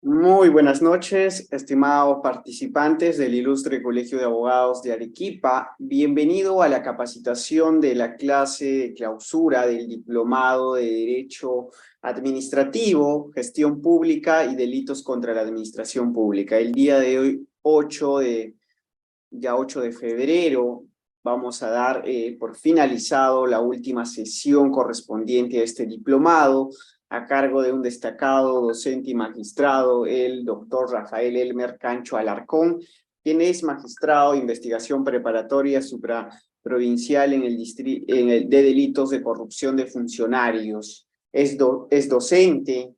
Muy buenas noches, estimados participantes del Ilustre Colegio de Abogados de Arequipa. Bienvenido a la capacitación de la clase de clausura del Diplomado de Derecho Administrativo, Gestión Pública y Delitos contra la Administración Pública. El día de hoy, 8 de febrero, vamos a dar por finalizado la última sesión correspondiente a este diplomado, a cargo de un destacado docente y magistrado, el doctor Rafael Elmer Cancho Alarcón, quien es magistrado de investigación preparatoria supraprovincial de delitos de corrupción de funcionarios. Es docente,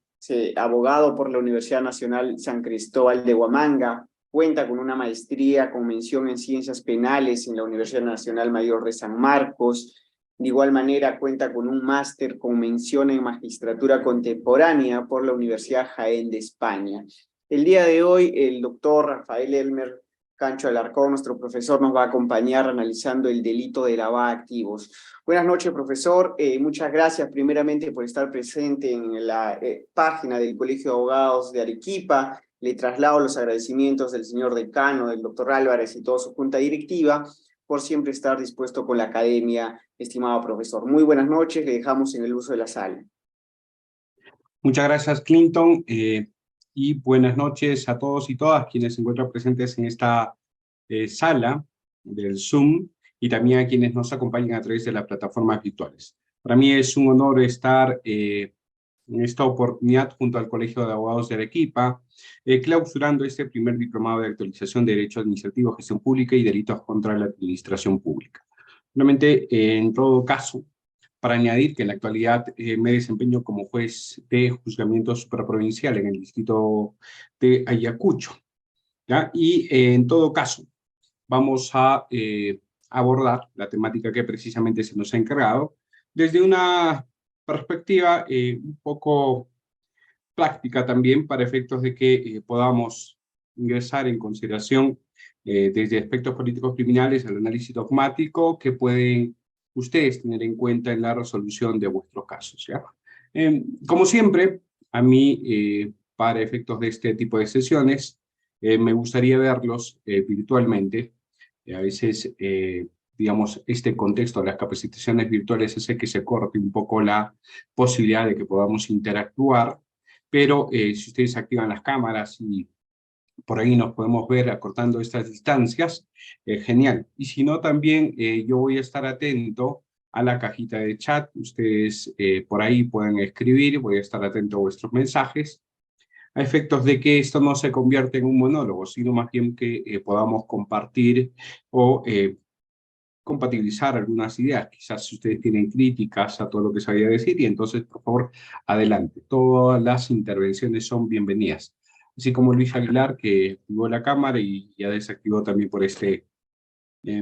abogado por la Universidad Nacional San Cristóbal de Huamanga, cuenta con una maestría con mención en Ciencias Penales en la Universidad Nacional Mayor de San Marcos. De igual manera, cuenta con un máster con mención en Magistratura Contemporánea por la Universidad Jaén de España. El día de hoy, el doctor Rafael Elmer Cancho Alarcón, nuestro profesor, nos va a acompañar analizando el delito de lavado de activos. Buenas noches, profesor. Muchas gracias primeramente por estar presente en la página del Colegio de Abogados de Arequipa. Le traslado los agradecimientos del señor decano, del doctor Álvarez y toda su junta directiva por siempre estar dispuesto con la academia, estimado profesor. Muy buenas noches, le dejamos en el uso de la sala. Muchas gracias, Clinton, y buenas noches a todos y todas quienes se encuentran presentes en esta sala del Zoom y también a quienes nos acompañan a través de las plataformas virtuales. Para mí es un honor estar en esta oportunidad junto al Colegio de Abogados de Arequipa, clausurando este primer diplomado de actualización de Derecho Administrativo, Gestión Pública y Delitos contra la Administración Pública. Realmente, en todo caso, para añadir que en la actualidad me desempeño como juez de juzgamiento supraprovincial en el distrito de Ayacucho, ¿ya? Y en todo caso, vamos a abordar la temática que precisamente se nos ha encargado desde una perspectiva un poco práctica también para efectos de que podamos ingresar en consideración desde aspectos políticos criminales al análisis dogmático que pueden ustedes tener en cuenta en la resolución de vuestros casos, ¿ya? Como siempre, a mí, para efectos de este tipo de sesiones, me gustaría verlos virtualmente. A veces, digamos, este contexto de las capacitaciones virtuales hace que se corte un poco la posibilidad de que podamos interactuar, pero si ustedes activan las cámaras y por ahí nos podemos ver acortando estas distancias, genial. Y si no, también yo voy a estar atento a la cajita de chat. Ustedes por ahí pueden escribir, voy a estar atento a vuestros mensajes, a efectos de que esto no se convierta en un monólogo, sino más bien que podamos compartir o compatibilizar algunas ideas. Quizás si ustedes tienen críticas a todo lo que se vaya a decir, y entonces, por favor, adelante. Todas las intervenciones son bienvenidas. Así como Luis Aguilar, que activó la cámara y ya desactivó también por este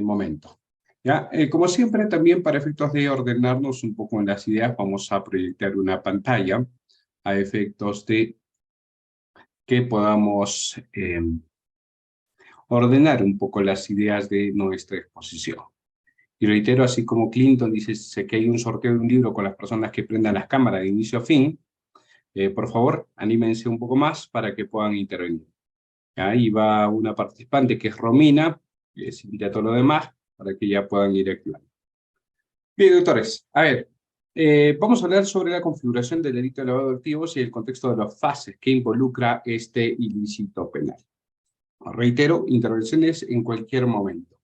momento. ¿Ya? Como siempre, también para efectos de ordenarnos un poco en las ideas, vamos a proyectar una pantalla a efectos de que podamos ordenar un poco las ideas de nuestra exposición. Y reitero, así como Clinton dice, sé que hay un sorteo de un libro con las personas que prendan las cámaras de inicio a fin, por favor, anímense un poco más para que puedan intervenir. Ahí va una participante que es Romina, les invita a todo lo demás para que ya puedan ir activando. Bien, doctores, a ver, vamos a hablar sobre la configuración del delito de lavado de activos y el contexto de las fases que involucra este ilícito penal. Reitero, intervenciones en cualquier momento.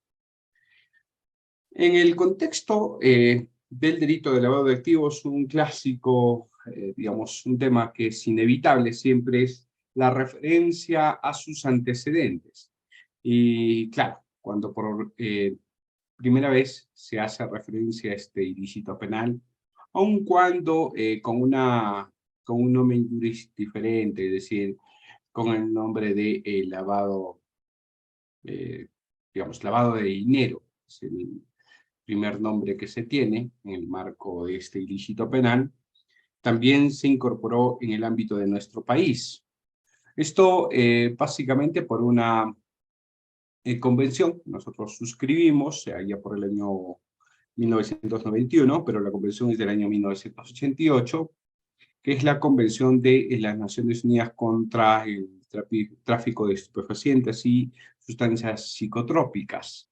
En el contexto del delito de lavado de activos, un clásico, digamos, un tema que es inevitable siempre es la referencia a sus antecedentes. Y claro, cuando por primera vez se hace referencia a este ilícito penal, aun cuando con un nombre juris diferente, es decir, con el nombre de lavado, digamos, lavado de dinero, es el primer nombre que se tiene en el marco de este ilícito penal, también se incorporó en el ámbito de nuestro país. Esto básicamente por una convención que nosotros suscribimos allá por el año 1991, pero la convención es del año 1988, que es la Convención de las Naciones Unidas contra el tráfico de estupefacientes y sustancias psicotrópicas,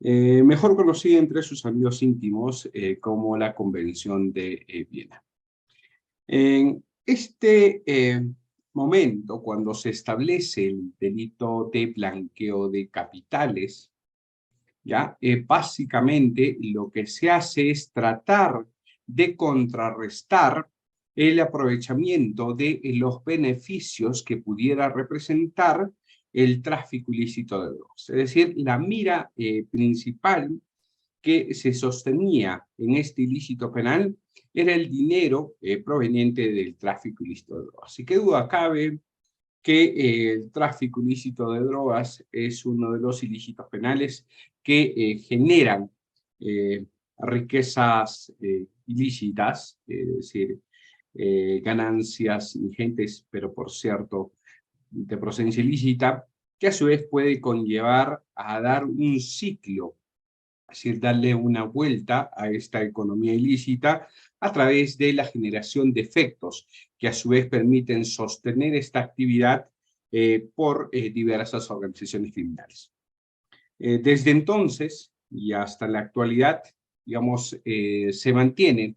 mejor conocida entre sus amigos íntimos como la Convención de Viena. En este momento, cuando se establece el delito de blanqueo de capitales, ¿ya? Básicamente lo que se hace es tratar de contrarrestar el aprovechamiento de los beneficios que pudiera representar el tráfico ilícito de drogas. Es decir, la mira principal que se sostenía en este ilícito penal era el dinero proveniente del tráfico ilícito de drogas. Y qué duda cabe que el tráfico ilícito de drogas es uno de los ilícitos penales que generan riquezas ilícitas, es decir, ganancias ingentes, pero por cierto, de procedencia ilícita, que a su vez puede conllevar a dar un ciclo, es decir, darle una vuelta a esta economía ilícita a través de la generación de efectos que a su vez permiten sostener esta actividad por diversas organizaciones criminales. Desde entonces y hasta la actualidad, digamos, se mantiene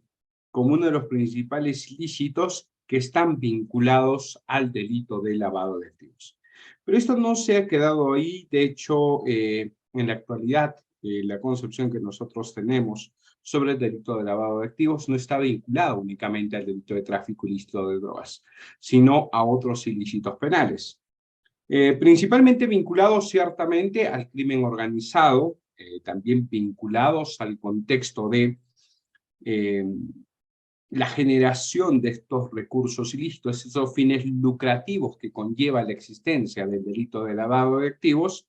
como uno de los principales ilícitos que están vinculados al delito de lavado de activos. Pero esto no se ha quedado ahí. De hecho, en la actualidad, la concepción que nosotros tenemos sobre el delito de lavado de activos no está vinculado únicamente al delito de tráfico ilícito de drogas, sino a otros ilícitos penales. Principalmente vinculados ciertamente al crimen organizado, también vinculados al contexto de la generación de estos recursos ilícitos, esos fines lucrativos que conlleva la existencia del delito de lavado de activos,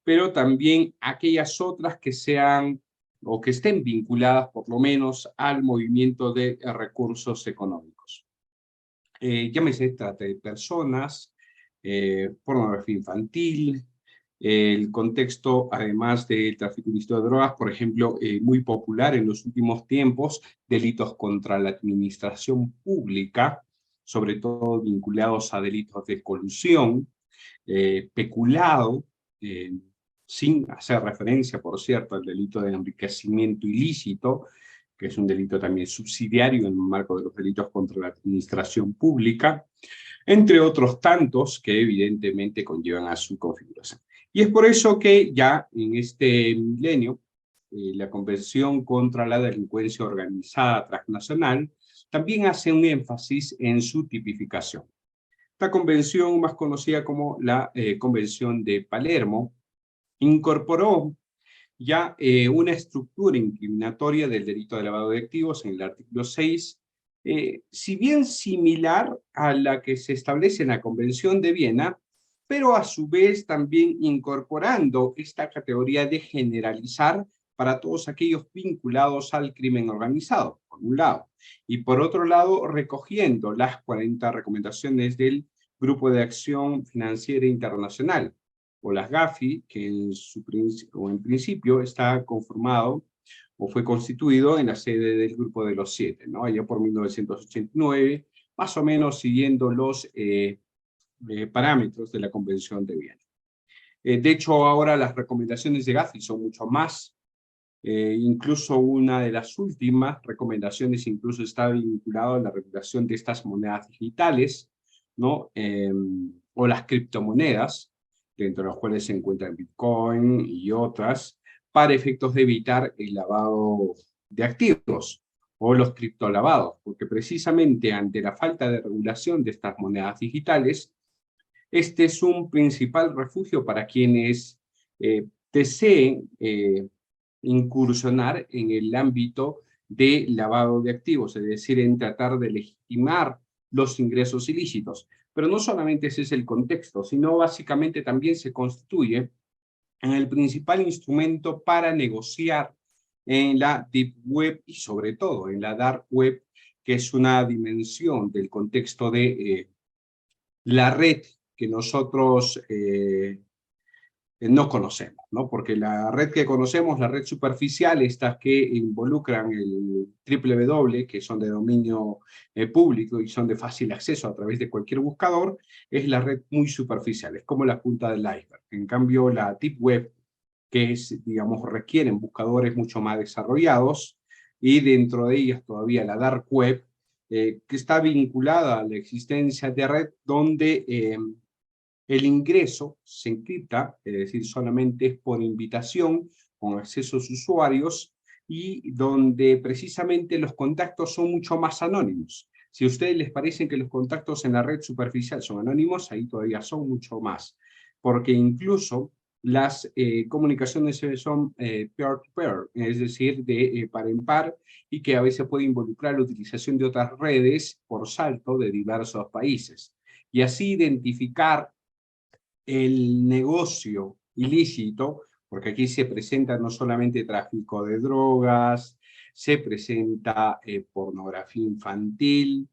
pero también aquellas otras que sean o que estén vinculadas por lo menos al movimiento de recursos económicos. Llámese trata de personas, pornografía infantil, el contexto, además del tráfico ilícito de drogas, por ejemplo, muy popular en los últimos tiempos, delitos contra la administración pública, sobre todo vinculados a delitos de colusión, peculado, sin hacer referencia, por cierto, al delito de enriquecimiento ilícito, que es un delito también subsidiario en el marco de los delitos contra la administración pública, entre otros tantos que evidentemente conllevan a su configuración. Y es por eso que ya en este milenio, la Convención contra la Delincuencia Organizada Transnacional también hace un énfasis en su tipificación. Esta convención, más conocida como la Convención de Palermo, incorporó ya una estructura incriminatoria del delito de lavado de activos en el artículo 6, si bien similar a la que se establece en la Convención de Viena, pero a su vez también incorporando esta categoría de generalizar para todos aquellos vinculados al crimen organizado, por un lado, y por otro lado recogiendo las 40 recomendaciones del Grupo de Acción Financiera Internacional, o las GAFI, que en principio está conformado o fue constituido en la sede del Grupo de los Siete, ¿no? Allá por 1989, más o menos siguiendo los parámetros de la Convención de Viena. De hecho, ahora las recomendaciones de GAFI son mucho más. Incluso una de las últimas recomendaciones incluso está vinculada a la regulación de estas monedas digitales, ¿no? O las criptomonedas, dentro de las cuales se encuentran Bitcoin y otras, para efectos de evitar el lavado de activos o los criptolavados, porque precisamente ante la falta de regulación de estas monedas digitales, este es un principal refugio para quienes deseen incursionar en el ámbito de lavado de activos, es decir, en tratar de legitimar los ingresos ilícitos. Pero no solamente ese es el contexto, sino básicamente también se constituye en el principal instrumento para negociar en la Deep Web y sobre todo en la Dark Web, que es una dimensión del contexto de la red que nosotros no conocemos, ¿no? Porque la red que conocemos, la red superficial, estas que involucran el www, que son de dominio público y son de fácil acceso a través de cualquier buscador, es la red muy superficial, es como la punta del iceberg. En cambio, la deep web, que es, digamos, requieren buscadores mucho más desarrollados, y dentro de ellas todavía la dark web, que está vinculada a la existencia de red donde el ingreso se encripta, es decir, solamente es por invitación, con accesos usuarios, y donde precisamente los contactos son mucho más anónimos. Si a ustedes les parece que los contactos en la red superficial son anónimos, ahí todavía son mucho más, porque incluso las comunicaciones son peer-to-peer, es decir, de par en par, y que a veces puede involucrar la utilización de otras redes por salto de diversos países. Y así identificar el negocio ilícito, porque aquí se presenta no solamente tráfico de drogas, se presenta pornografía infantil,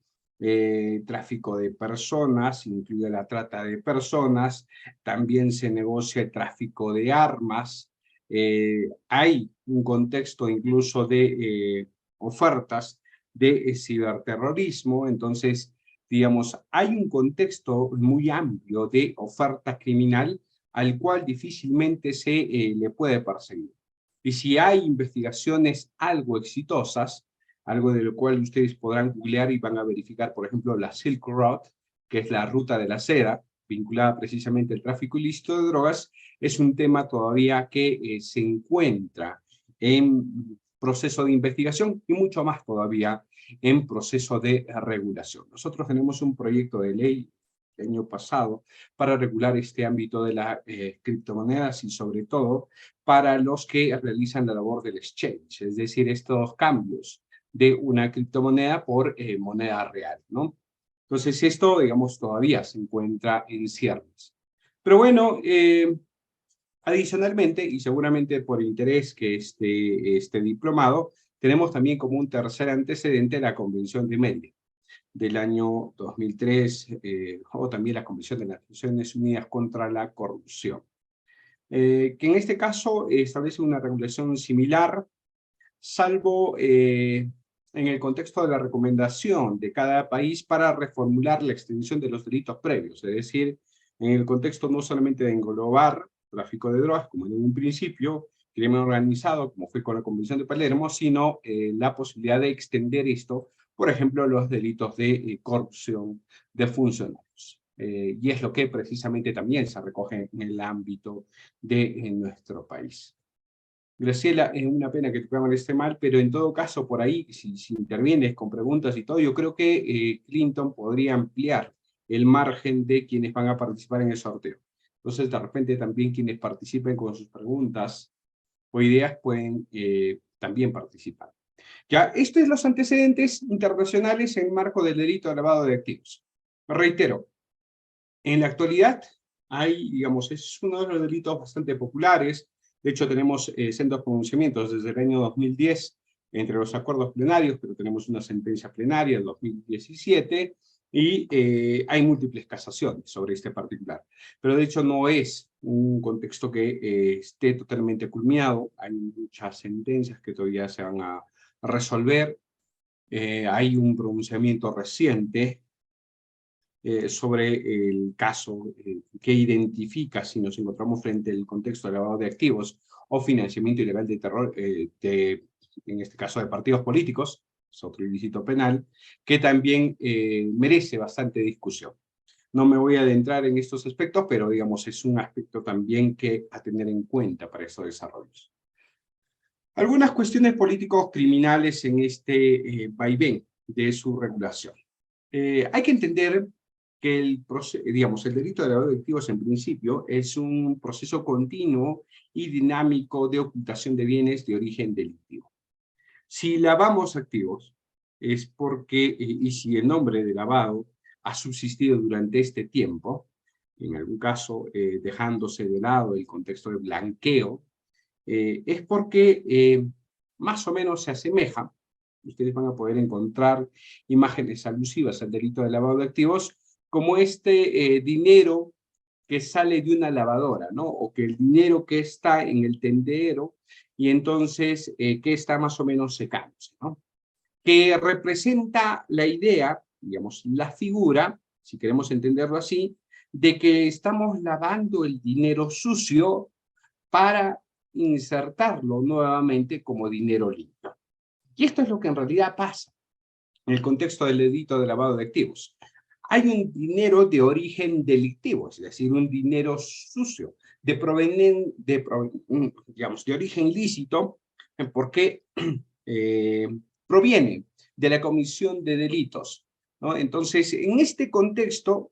tráfico de personas, incluye la trata de personas, también se negocia el tráfico de armas, hay un contexto incluso de ofertas de ciberterrorismo. Entonces, digamos, hay un contexto muy amplio de oferta criminal al cual difícilmente se le puede perseguir. Y si hay investigaciones algo exitosas, algo de lo cual ustedes podrán googlear y van a verificar, por ejemplo, la Silk Road, que es la ruta de la seda, vinculada precisamente al tráfico ilícito de drogas, es un tema todavía que se encuentra en proceso de investigación y mucho más todavía en proceso de regulación. Nosotros tenemos un proyecto de ley el año pasado para regular este ámbito de las criptomonedas y sobre todo para los que realizan la labor del exchange, es decir, estos cambios de una criptomoneda por moneda real, ¿no? Entonces esto, digamos, todavía se encuentra en ciernes. Pero bueno, adicionalmente, y seguramente por interés que este diplomado, tenemos también como un tercer antecedente la Convención de Mende del año 2003, o también la Convención de las Naciones Unidas contra la Corrupción, que en este caso establece una regulación similar, salvo en el contexto de la recomendación de cada país para reformular la extensión de los delitos previos, es decir, en el contexto no solamente de englobar tráfico de drogas, como en un principio, crimen organizado, como fue con la Convención de Palermo, sino la posibilidad de extender esto, por ejemplo, los delitos de corrupción de funcionarios. Y es lo que precisamente también se recoge en el ámbito de nuestro país. Graciela, es una pena que tu cámara esté mal, pero en todo caso, por ahí, si intervienes con preguntas y todo, yo creo que Clinton podría ampliar el margen de quienes van a participar en el sorteo. Entonces, de repente, también quienes participen con sus preguntas o ideas pueden también participar. Ya, estos son los antecedentes internacionales en el marco del delito de lavado de activos. Me reitero, en la actualidad hay, digamos, es uno de los delitos bastante populares. De hecho, tenemos sendos pronunciamientos desde el año 2010 entre los acuerdos plenarios, pero tenemos una sentencia plenaria del 2017 y hay múltiples casaciones sobre este particular. Pero de hecho no es un contexto que esté totalmente culminado. Hay muchas sentencias que todavía se van a resolver. Hay un pronunciamiento reciente sobre el caso que identifica si nos encontramos frente al contexto de lavado de activos o financiamiento ilegal de terror, en este caso de partidos políticos, es otro ilícito penal, que también merece bastante discusión. No me voy a adentrar en estos aspectos, pero digamos es un aspecto también que a tener en cuenta para estos desarrollos. Algunas cuestiones políticos criminales en este vaivén de su regulación. Hay que entender que el delito de lavado de activos en principio es un proceso continuo y dinámico de ocultación de bienes de origen delictivo. Si lavamos activos es porque, y si el nombre de lavado ha subsistido durante este tiempo, en algún caso dejándose de lado el contexto de blanqueo, es porque más o menos se asemeja. Ustedes van a poder encontrar imágenes alusivas al delito de lavado de activos como este dinero que sale de una lavadora, ¿no? O que el dinero que está en el tendedero y entonces que está más o menos secándose, ¿no? Que representa la idea, digamos, la figura, si queremos entenderlo así, de que estamos lavando el dinero sucio para insertarlo nuevamente como dinero limpio. Y esto es lo que en realidad pasa en el contexto del delito de lavado de activos. Hay un dinero de origen delictivo, es decir, un dinero sucio, digamos, de origen lícito, porque proviene de la comisión de delitos, ¿no? Entonces, en este contexto,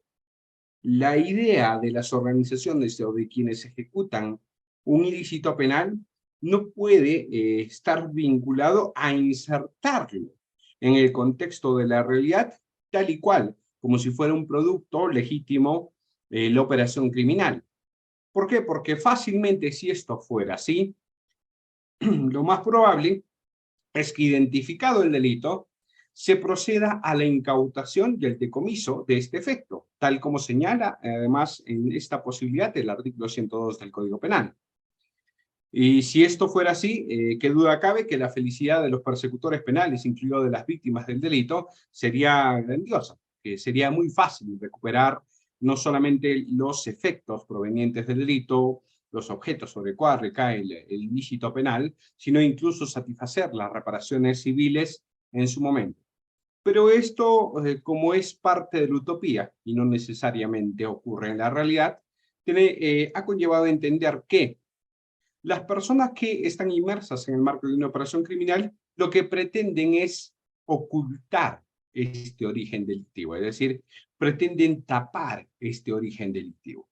la idea de las organizaciones o de quienes ejecutan un ilícito penal no puede estar vinculado a insertarlo en el contexto de la realidad tal y cual, como si fuera un producto legítimo la operación criminal. ¿Por qué? Porque fácilmente, si esto fuera así, lo más probable es que, identificado el delito, se proceda a la incautación y el decomiso de este efecto, tal como señala además en esta posibilidad el artículo 102 del Código Penal. Y si esto fuera así, qué duda cabe que la felicidad de los persecutores penales, incluido de las víctimas del delito, sería grandiosa, que sería muy fácil recuperar no solamente los efectos provenientes del delito, los objetos sobre los cuales recae el ilícito penal, sino incluso satisfacer las reparaciones civiles en su momento. Pero esto, como es parte de la utopía y no necesariamente ocurre en la realidad, ha conllevado a entender que las personas que están inmersas en el marco de una operación criminal, lo que pretenden es ocultar este origen delictivo, es decir, pretenden tapar este origen delictivo.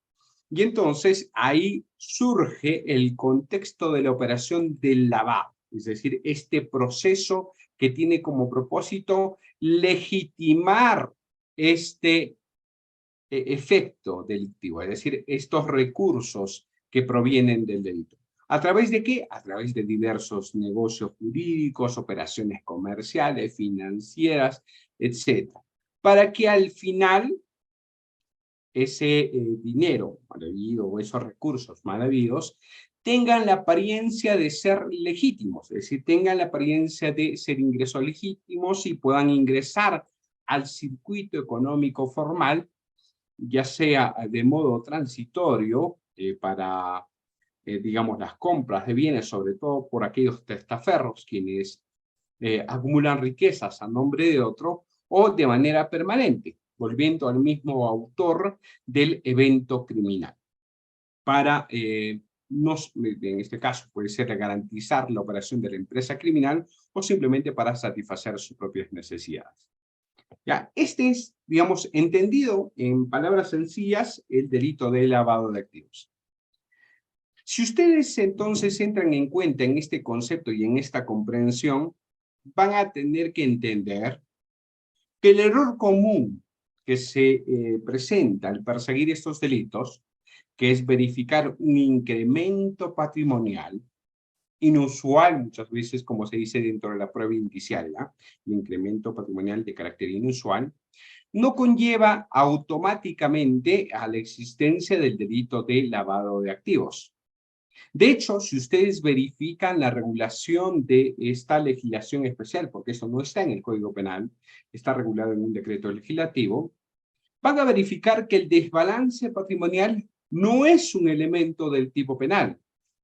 Y entonces ahí surge el contexto de la operación del lavado, es decir, este proceso que tiene como propósito legitimar este efecto delictivo, es decir, estos recursos que provienen del delito. ¿A través de qué? A través de diversos negocios jurídicos, operaciones comerciales, financieras, etc. Para que al final ese dinero mal habido o esos recursos mal habidos tengan la apariencia de ser legítimos, es decir, tengan la apariencia de ser ingresos legítimos y puedan ingresar al circuito económico formal, ya sea de modo transitorio para, digamos, las compras de bienes, sobre todo por aquellos testaferros, quienes acumulan riquezas a nombre de otro, o de manera permanente, volviendo al mismo autor del evento criminal. Para, en este caso, puede ser garantizar la operación de la empresa criminal o simplemente para satisfacer sus propias necesidades. ¿Ya? Este es, digamos, entendido en palabras sencillas, el delito de lavado de activos. Si ustedes entonces entran en cuenta en este concepto y en esta comprensión, van a tener que entender que el error común que se presenta al perseguir estos delitos, que es verificar un incremento patrimonial, inusual muchas veces, como se dice dentro de la prueba indicial, ¿eh? El incremento patrimonial de carácter inusual, no conlleva automáticamente a la existencia del delito de lavado de activos. De hecho, si ustedes verifican la regulación de esta legislación especial, porque eso no está en el Código Penal, está regulado en un decreto legislativo, van a verificar que el desbalance patrimonial no es un elemento del tipo penal.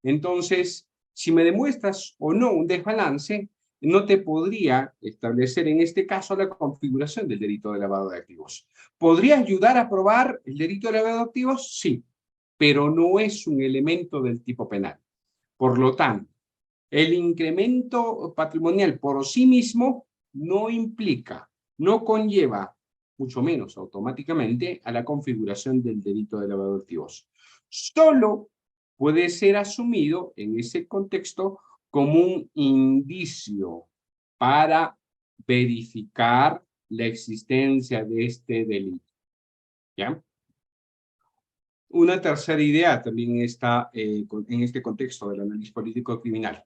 Entonces, si me demuestras o no un desbalance, no te podría establecer en este caso la configuración del delito de lavado de activos. ¿Podría ayudar a probar el delito de lavado de activos? Sí, pero no es un elemento del tipo penal. Por lo tanto, el incremento patrimonial por sí mismo no implica, no conlleva, mucho menos automáticamente, a la configuración del delito de lavado de activos. Solo puede ser asumido en ese contexto como un indicio para verificar la existencia de este delito. ¿Ya? Una tercera idea también está en este contexto del análisis político criminal.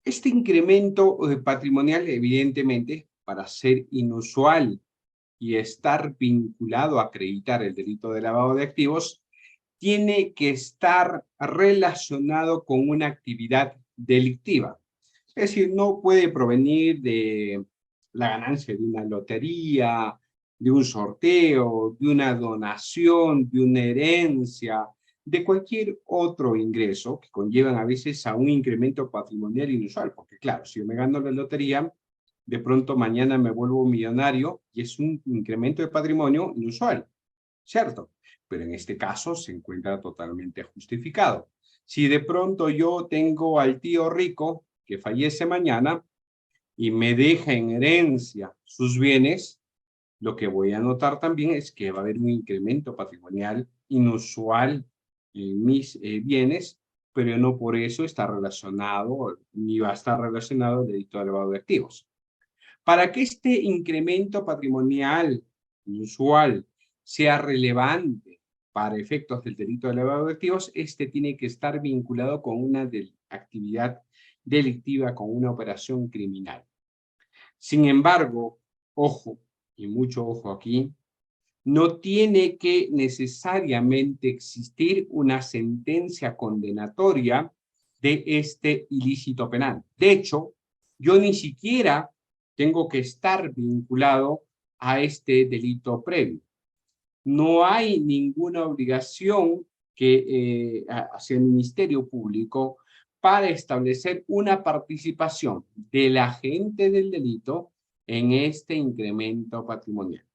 Este incremento patrimonial, evidentemente, para ser inusual y estar vinculado a acreditar el delito de lavado de activos, tiene que estar relacionado con una actividad delictiva. Es decir, no puede provenir de la ganancia de una lotería, de un sorteo, de una donación, de una herencia, de cualquier otro ingreso que conllevan a veces a un incremento patrimonial inusual, porque claro, si yo me gano la lotería, de pronto mañana me vuelvo millonario y es un incremento de patrimonio inusual, ¿cierto? Pero en este caso se encuentra totalmente justificado. Si de pronto yo tengo al tío rico que fallece mañana y me deja en herencia sus bienes, lo que voy a notar también es que va a haber un incremento patrimonial inusual en mis bienes, pero no por eso está relacionado, ni va a estar relacionado el delito de lavado de activos. Para que este incremento patrimonial inusual sea relevante para efectos del delito de lavado de activos, este tiene que estar vinculado con una actividad delictiva, con una operación criminal. Sin embargo, ojo, y mucho ojo aquí, no tiene que necesariamente existir una sentencia condenatoria de este ilícito penal. De hecho, yo ni siquiera tengo que estar vinculado a este delito previo. No hay ninguna obligación hacia el Ministerio Público para establecer una participación del agente del delito en este incremento patrimonial.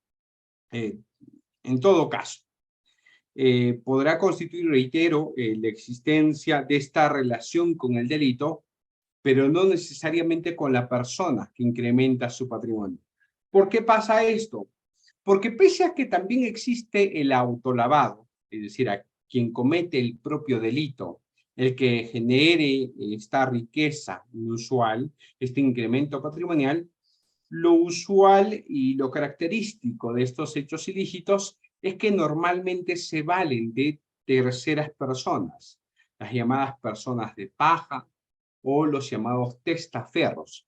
En todo caso, podrá constituir, reitero, la existencia de esta relación con el delito, pero no necesariamente con la persona que incrementa su patrimonio. ¿Por qué pasa esto? Porque pese a que también existe el autolavado, es decir, a quien comete el propio delito, el que genere esta riqueza inusual, este incremento patrimonial, lo usual y lo característico de estos hechos ilícitos es que normalmente se valen de terceras personas, las llamadas personas de paja o los llamados testaferros,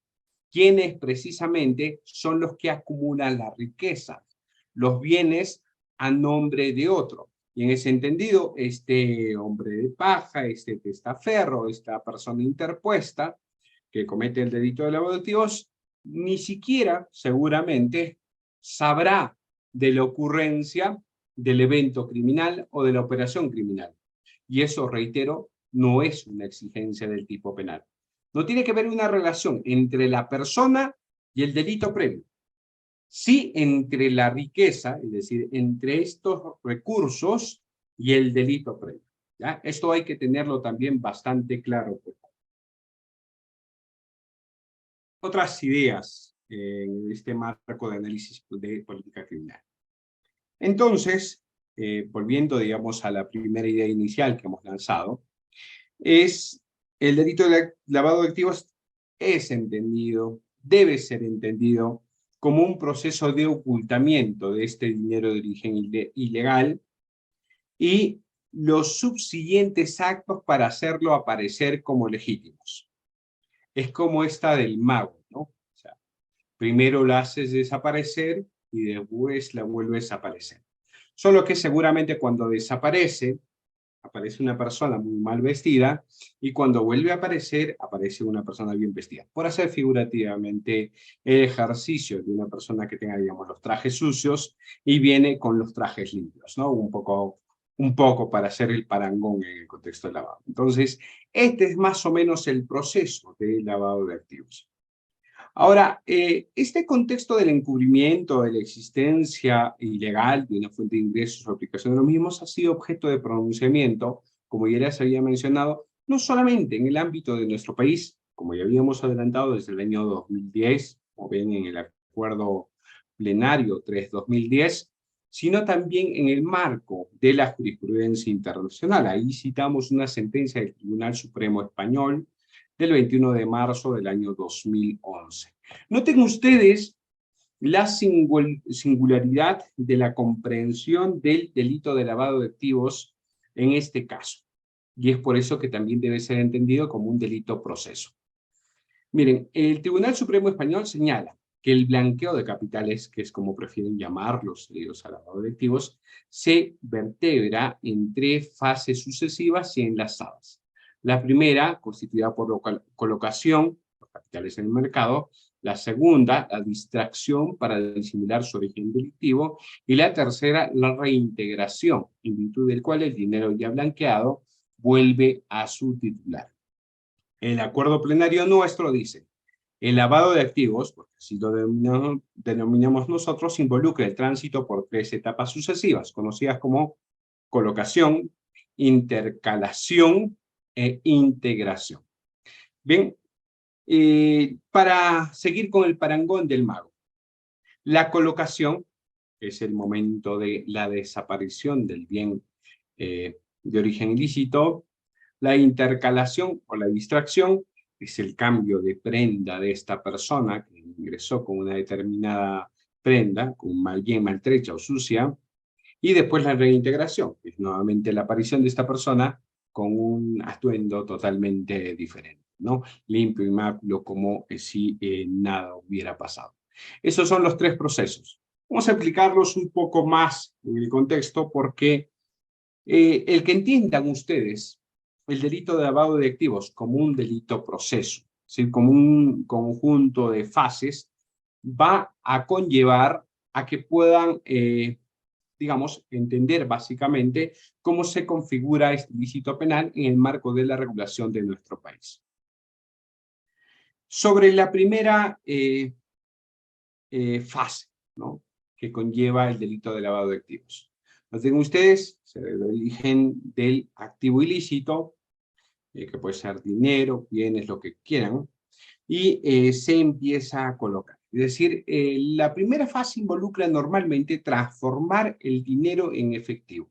quienes precisamente son los que acumulan la riqueza, los bienes a nombre de otro. Y en ese entendido, este hombre de paja, este testaferro, esta persona interpuesta que comete el delito de lavado de activos, ni siquiera seguramente sabrá de la ocurrencia del evento criminal o de la operación criminal. Y eso, reitero, no es una exigencia del tipo penal. No tiene que haber una relación entre la persona y el delito previo. Sí entre la riqueza, es decir, entre estos recursos y el delito previo. ¿Ya? Esto hay que tenerlo también bastante claro. Otras ideas en este marco de análisis de política criminal. Entonces, volviendo, digamos, a la primera idea inicial que hemos lanzado, es el delito de lavado de activos es entendido, debe ser entendido como un proceso de ocultamiento de este dinero de origen ilegal y los subsiguientes actos para hacerlo aparecer como legítimos. Es como esta del mago, ¿no? O sea, primero la haces desaparecer y después la vuelves a aparecer. Solo que seguramente cuando desaparece, aparece una persona muy mal vestida y cuando vuelve a aparecer, aparece una persona bien vestida. Por hacer figurativamente el ejercicio de una persona que tenga, digamos, los trajes sucios y viene con los trajes limpios, ¿no? Un poco para hacer el parangón en el contexto del lavado. Entonces, este es más o menos el proceso de lavado de activos. Ahora, este contexto del encubrimiento de la existencia ilegal de una fuente de ingresos o aplicación de los mismos ha sido objeto de pronunciamiento, como ya les había mencionado, no solamente en el ámbito de nuestro país, como ya habíamos adelantado desde el año 2010, o ven en el acuerdo plenario 3-2010, sino también en el marco de la jurisprudencia internacional. Ahí citamos una sentencia del Tribunal Supremo Español del 21 de marzo del año 2011. Noten ustedes la singularidad de la comprensión del delito de lavado de activos en este caso. Y es por eso que también debe ser entendido como un delito proceso. Miren, el Tribunal Supremo Español señala que el blanqueo de capitales, que es como prefieren llamarlos ellos al lavado de activos, se vertebra en tres fases sucesivas y enlazadas. La primera, constituida por colocación, los capitales en el mercado; la segunda, la distracción para disimular su origen delictivo; y la tercera, la reintegración, en virtud del cual el dinero ya blanqueado vuelve a su titular. El acuerdo plenario nuestro dice: el lavado de activos, porque así lo denominamos nosotros, involucra el tránsito por tres etapas sucesivas, conocidas como colocación, intercalación e integración. Bien, para seguir con el parangón del mago, la colocación es el momento de la desaparición del bien de origen ilícito. La intercalación o la distracción es el cambio de prenda de esta persona que ingresó con una determinada prenda, con bien maltrecha o sucia. Y después la reintegración, que es nuevamente la aparición de esta persona con un atuendo totalmente diferente, ¿no? Limpio, inmaculado, como si nada hubiera pasado. Esos son los tres procesos. Vamos a explicarlos un poco más en el contexto, porque el que entiendan ustedes el delito de lavado de activos como un delito proceso, es decir, como un conjunto de fases, va a conllevar a que puedan digamos, entender básicamente cómo se configura este ilícito penal en el marco de la regulación de nuestro país. Sobre la primera fase, ¿no?, que conlleva el delito de lavado de activos. Lo tienen ustedes, el origen del activo ilícito, que puede ser dinero, bienes, lo que quieran, y se empieza a colocar. Es decir, la primera fase involucra normalmente transformar el dinero en efectivo.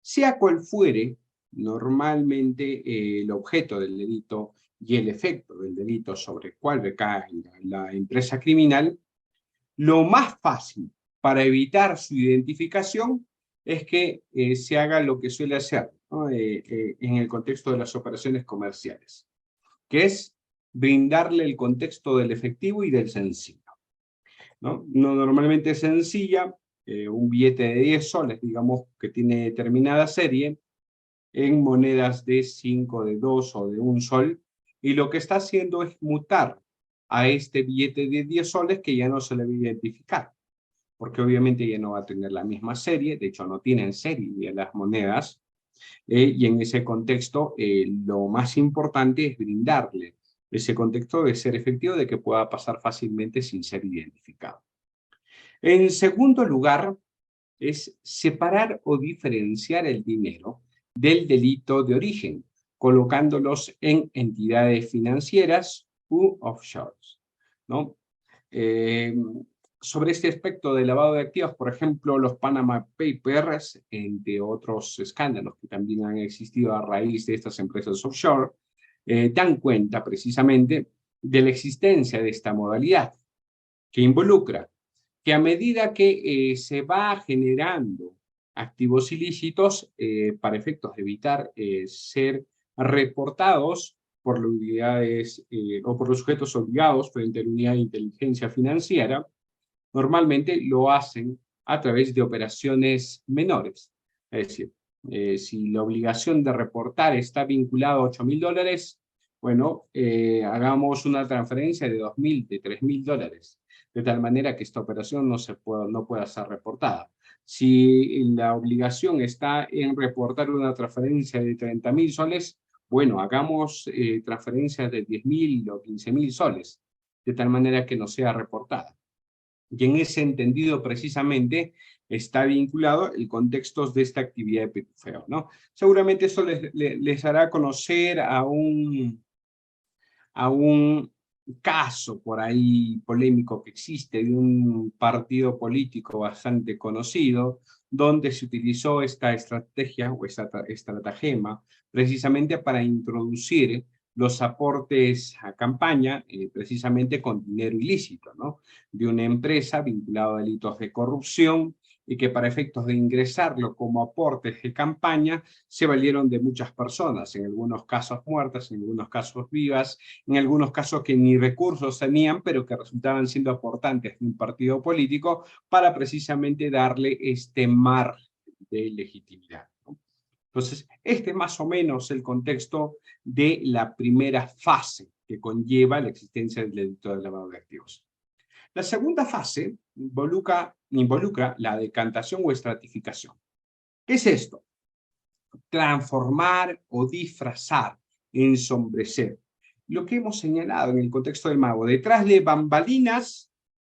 Sea cual fuere, normalmente el objeto del delito y el efecto del delito sobre el cual recae la empresa criminal, lo más fácil para evitar su identificación es que se haga lo que suele hacer, ¿no?, en el contexto de las operaciones comerciales, que es brindarle el contexto del efectivo y del sencillo, ¿no? Normalmente sencilla, un billete de 10 soles, digamos, que tiene determinada serie, en monedas de 5, de 2 o de 1 sol, y lo que está haciendo es mutar a este billete de 10 soles que ya no se le va a identificar, porque obviamente ya no va a tener la misma serie, de hecho no tienen serie las monedas, y en ese contexto lo más importante es brindarle ese contexto de ser efectivo, de que pueda pasar fácilmente sin ser identificado. En segundo lugar, es separar o diferenciar el dinero del delito de origen, colocándolos en entidades financieras u offshores, ¿no? Sobre este aspecto de lavado de activos, por ejemplo, los Panama Papers, entre otros escándalos que también han existido a raíz de estas empresas offshore, dan cuenta precisamente de la existencia de esta modalidad, que involucra que a medida que se va generando activos ilícitos, para efectos de evitar ser reportados por las unidades o por los sujetos obligados frente a la unidad de inteligencia financiera, normalmente lo hacen a través de operaciones menores. Es decir, si la obligación de reportar está vinculada a $8.000, bueno, hagamos una transferencia de 2.000, de 3.000 dólares, de tal manera que esta operación no pueda ser reportada. Si la obligación está en reportar una transferencia de 30.000 soles, bueno, hagamos transferencias de 10.000 o 15.000 soles, de tal manera que no sea reportada. Y en ese entendido precisamente está vinculado el contexto de esta actividad de pitufeo, ¿no? Seguramente eso les hará conocer a un caso por ahí polémico que existe de un partido político bastante conocido, donde se utilizó esta estrategia o esta estratagema precisamente para introducir los aportes a campaña, precisamente con dinero ilícito, ¿no?, de una empresa vinculada a delitos de corrupción, y que para efectos de ingresarlo como aportes de campaña se valieron de muchas personas, en algunos casos muertas, en algunos casos vivas, en algunos casos que ni recursos tenían, pero que resultaban siendo aportantes de un partido político para precisamente darle este margen de legitimidad, ¿no? Entonces, este es más o menos el contexto de la primera fase que conlleva la existencia del delito de lavado de activos. La segunda fase involucra la decantación o estratificación. ¿Qué es esto? Transformar o disfrazar, ensombrecer. Lo que hemos señalado en el contexto del mago, detrás de bambalinas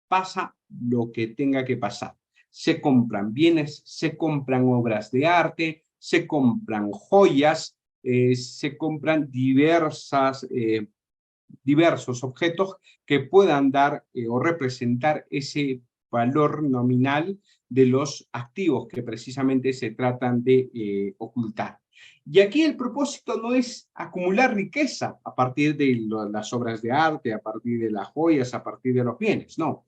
pasa lo que tenga que pasar. Se compran bienes, se compran obras de arte, se compran joyas, se compran diversos objetos que puedan dar o representar ese valor nominal de los activos que precisamente se tratan de ocultar. Y aquí el propósito no es acumular riqueza a partir de las obras de arte, a partir de las joyas, a partir de los bienes, no,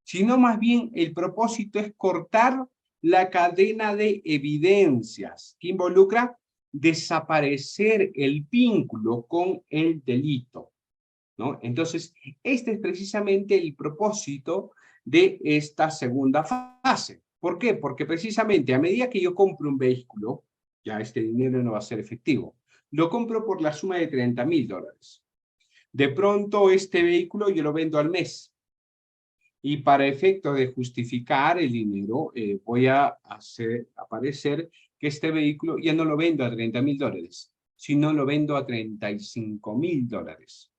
sino más bien el propósito es cortar la cadena de evidencias que involucra desaparecer el vínculo con el delito, ¿no? Entonces, este es precisamente el propósito de esta segunda fase. ¿Por qué? Porque precisamente a medida que yo compro un vehículo, ya este dinero no va a ser efectivo, lo compro por la suma de $30.000. De pronto este vehículo yo lo vendo al mes. Y para efecto de justificar el dinero, voy a hacer aparecer que este vehículo ya no lo vendo a $30.000, sino lo vendo a $35.000,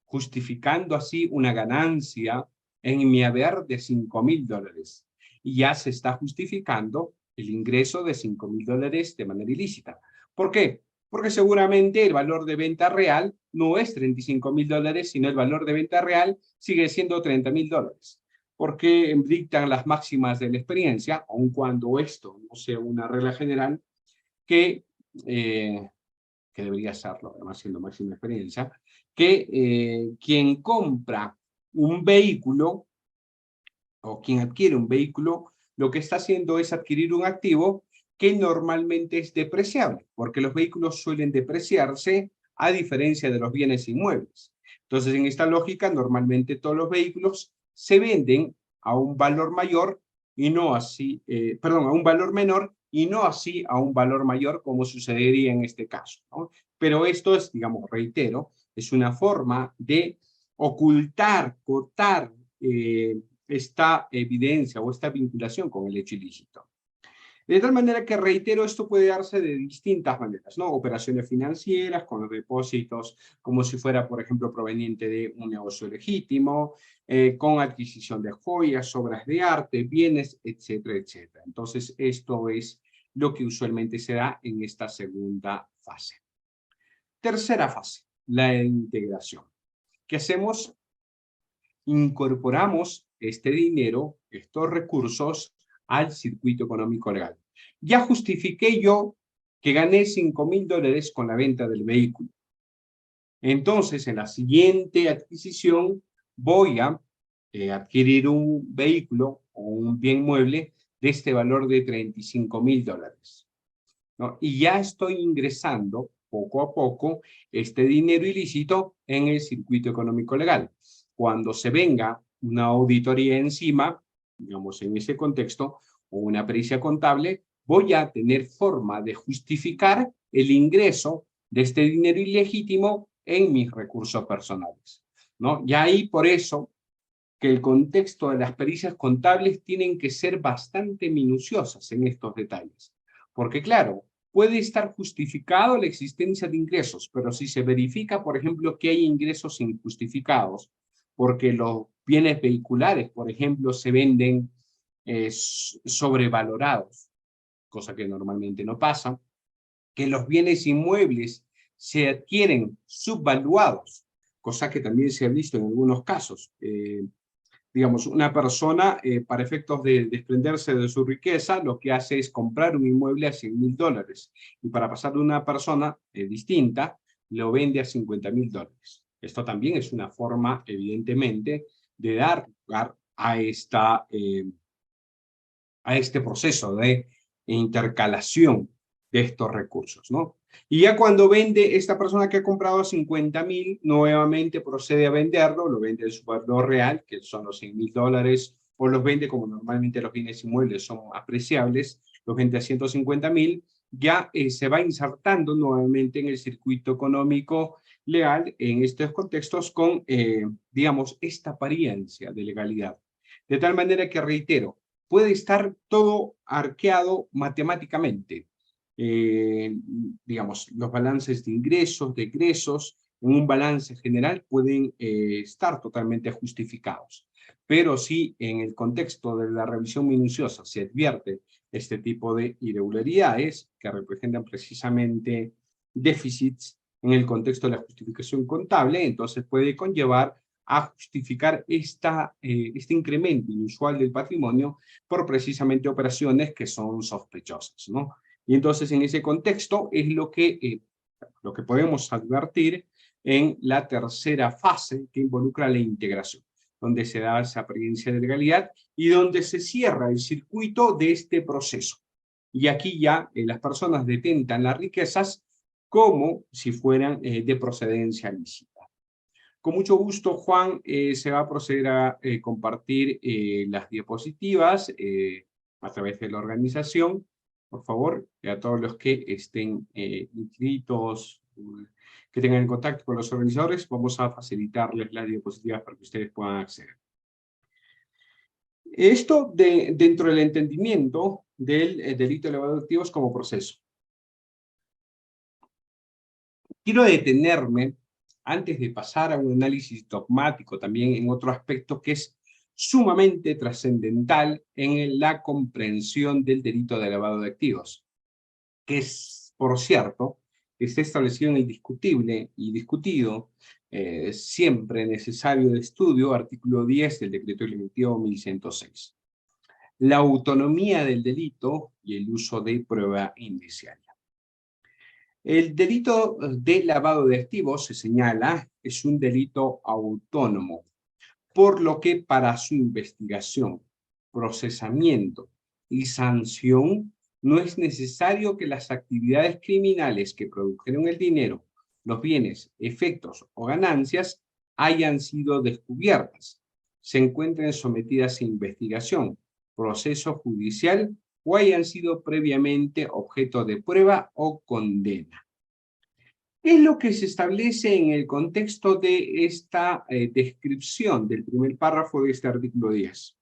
justificando así una ganancia en mi haber de $5.000. Y ya se está justificando el ingreso de $5.000 de manera ilícita. ¿Por qué? Porque seguramente el valor de venta real no es $35.000, sino el valor de venta real sigue siendo $30.000. Porque dictan las máximas de la experiencia, aun cuando esto no sea una regla general, que debería serlo, además siendo máxima experiencia, que quien compra un vehículo o quien adquiere un vehículo, lo que está haciendo es adquirir un activo que normalmente es depreciable, porque los vehículos suelen depreciarse a diferencia de los bienes inmuebles. Entonces, en esta lógica, normalmente todos los vehículos se venden a un valor mayor y no así, perdón, a un valor menor y no así a un valor mayor como sucedería en este caso, ¿no? Pero esto es, digamos, reitero, es una forma de ocultar, cortar esta evidencia o esta vinculación con el hecho ilícito. De tal manera que, reitero, esto puede darse de distintas maneras, ¿no? Operaciones financieras, con los depósitos, como si fuera, por ejemplo, proveniente de un negocio legítimo, con adquisición de joyas, obras de arte, bienes, etcétera, etcétera. Entonces, esto es lo que usualmente se da en esta segunda fase. Tercera fase, la integración. ¿Qué hacemos? Incorporamos este dinero, estos recursos, al circuito económico legal. Ya justifiqué yo que gané $5.000 con la venta del vehículo. Entonces, en la siguiente adquisición, voy a adquirir un vehículo o un bien mueble de este valor de $35.000, ¿no? Y ya estoy ingresando poco a poco este dinero ilícito en el circuito económico legal. Cuando se venga una auditoría encima, digamos en ese contexto, o una pericia contable, voy a tener forma de justificar el ingreso de este dinero ilegítimo en mis recursos personales, ¿no? Y ahí por eso que el contexto de las pericias contables tienen que ser bastante minuciosas en estos detalles. Porque claro, puede estar justificado la existencia de ingresos, pero si se verifica, por ejemplo, que hay ingresos injustificados, porque los bienes vehiculares, por ejemplo, se venden sobrevalorados, cosa que normalmente no pasa, que los bienes inmuebles se adquieren subvaluados, cosa que también se ha visto en algunos casos. Digamos, una persona, para efectos de desprenderse de su riqueza, lo que hace es comprar un inmueble a $100.000 y para pasar de una persona distinta, lo vende a $50.000. Esto también es una forma, evidentemente, de dar lugar a esta a este proceso de intercalación de estos recursos, ¿no? Y ya cuando vende, esta persona que ha comprado 50.000, nuevamente procede a venderlo, lo vende en su valor real, que son los $100.000, o los vende como normalmente los bienes inmuebles son apreciables, los vende a 150.000, ya se va insertando nuevamente en el circuito económico legal en estos contextos con, digamos, esta apariencia de legalidad. De tal manera que, reitero, puede estar todo arqueado matemáticamente. Digamos, los balances de ingresos, de egresos, en un balance general pueden estar totalmente justificados. Pero si en el contexto de la revisión minuciosa se advierte este tipo de irregularidades que representan precisamente déficits en el contexto de la justificación contable, entonces puede conllevar a justificar este incremento inusual del patrimonio por precisamente operaciones que son sospechosas, ¿no? Y entonces en ese contexto es lo que podemos advertir en la tercera fase que involucra la integración, donde se da esa apariencia de legalidad y donde se cierra el circuito de este proceso. Y aquí ya las personas detentan las riquezas como si fueran de procedencia lícita. Con mucho gusto, Juan, se va a proceder a compartir las diapositivas a través de la organización. Por favor, a todos los que estén inscritos, que tengan contacto con los organizadores, vamos a facilitarles las diapositivas para que ustedes puedan acceder. Esto dentro del entendimiento del delito de lavado de activos como proceso. Quiero detenerme, antes de pasar a un análisis dogmático, también en otro aspecto que es sumamente trascendental en la comprensión del delito de lavado de activos, que es, por cierto, está establecido en el discutible y discutido, siempre necesario de estudio, artículo 10 del Decreto Legislativo 1106. La autonomía del delito y el uso de prueba indiciaria. El delito de lavado de activos, se señala, es un delito autónomo, por lo que para su investigación, procesamiento y sanción no es necesario que las actividades criminales que produjeron el dinero, los bienes, efectos o ganancias hayan sido descubiertas, se encuentren sometidas a investigación, proceso judicial o hayan sido previamente objeto de prueba o condena. ¿Qué es lo que se establece en el contexto de esta descripción del primer párrafo de este artículo 10?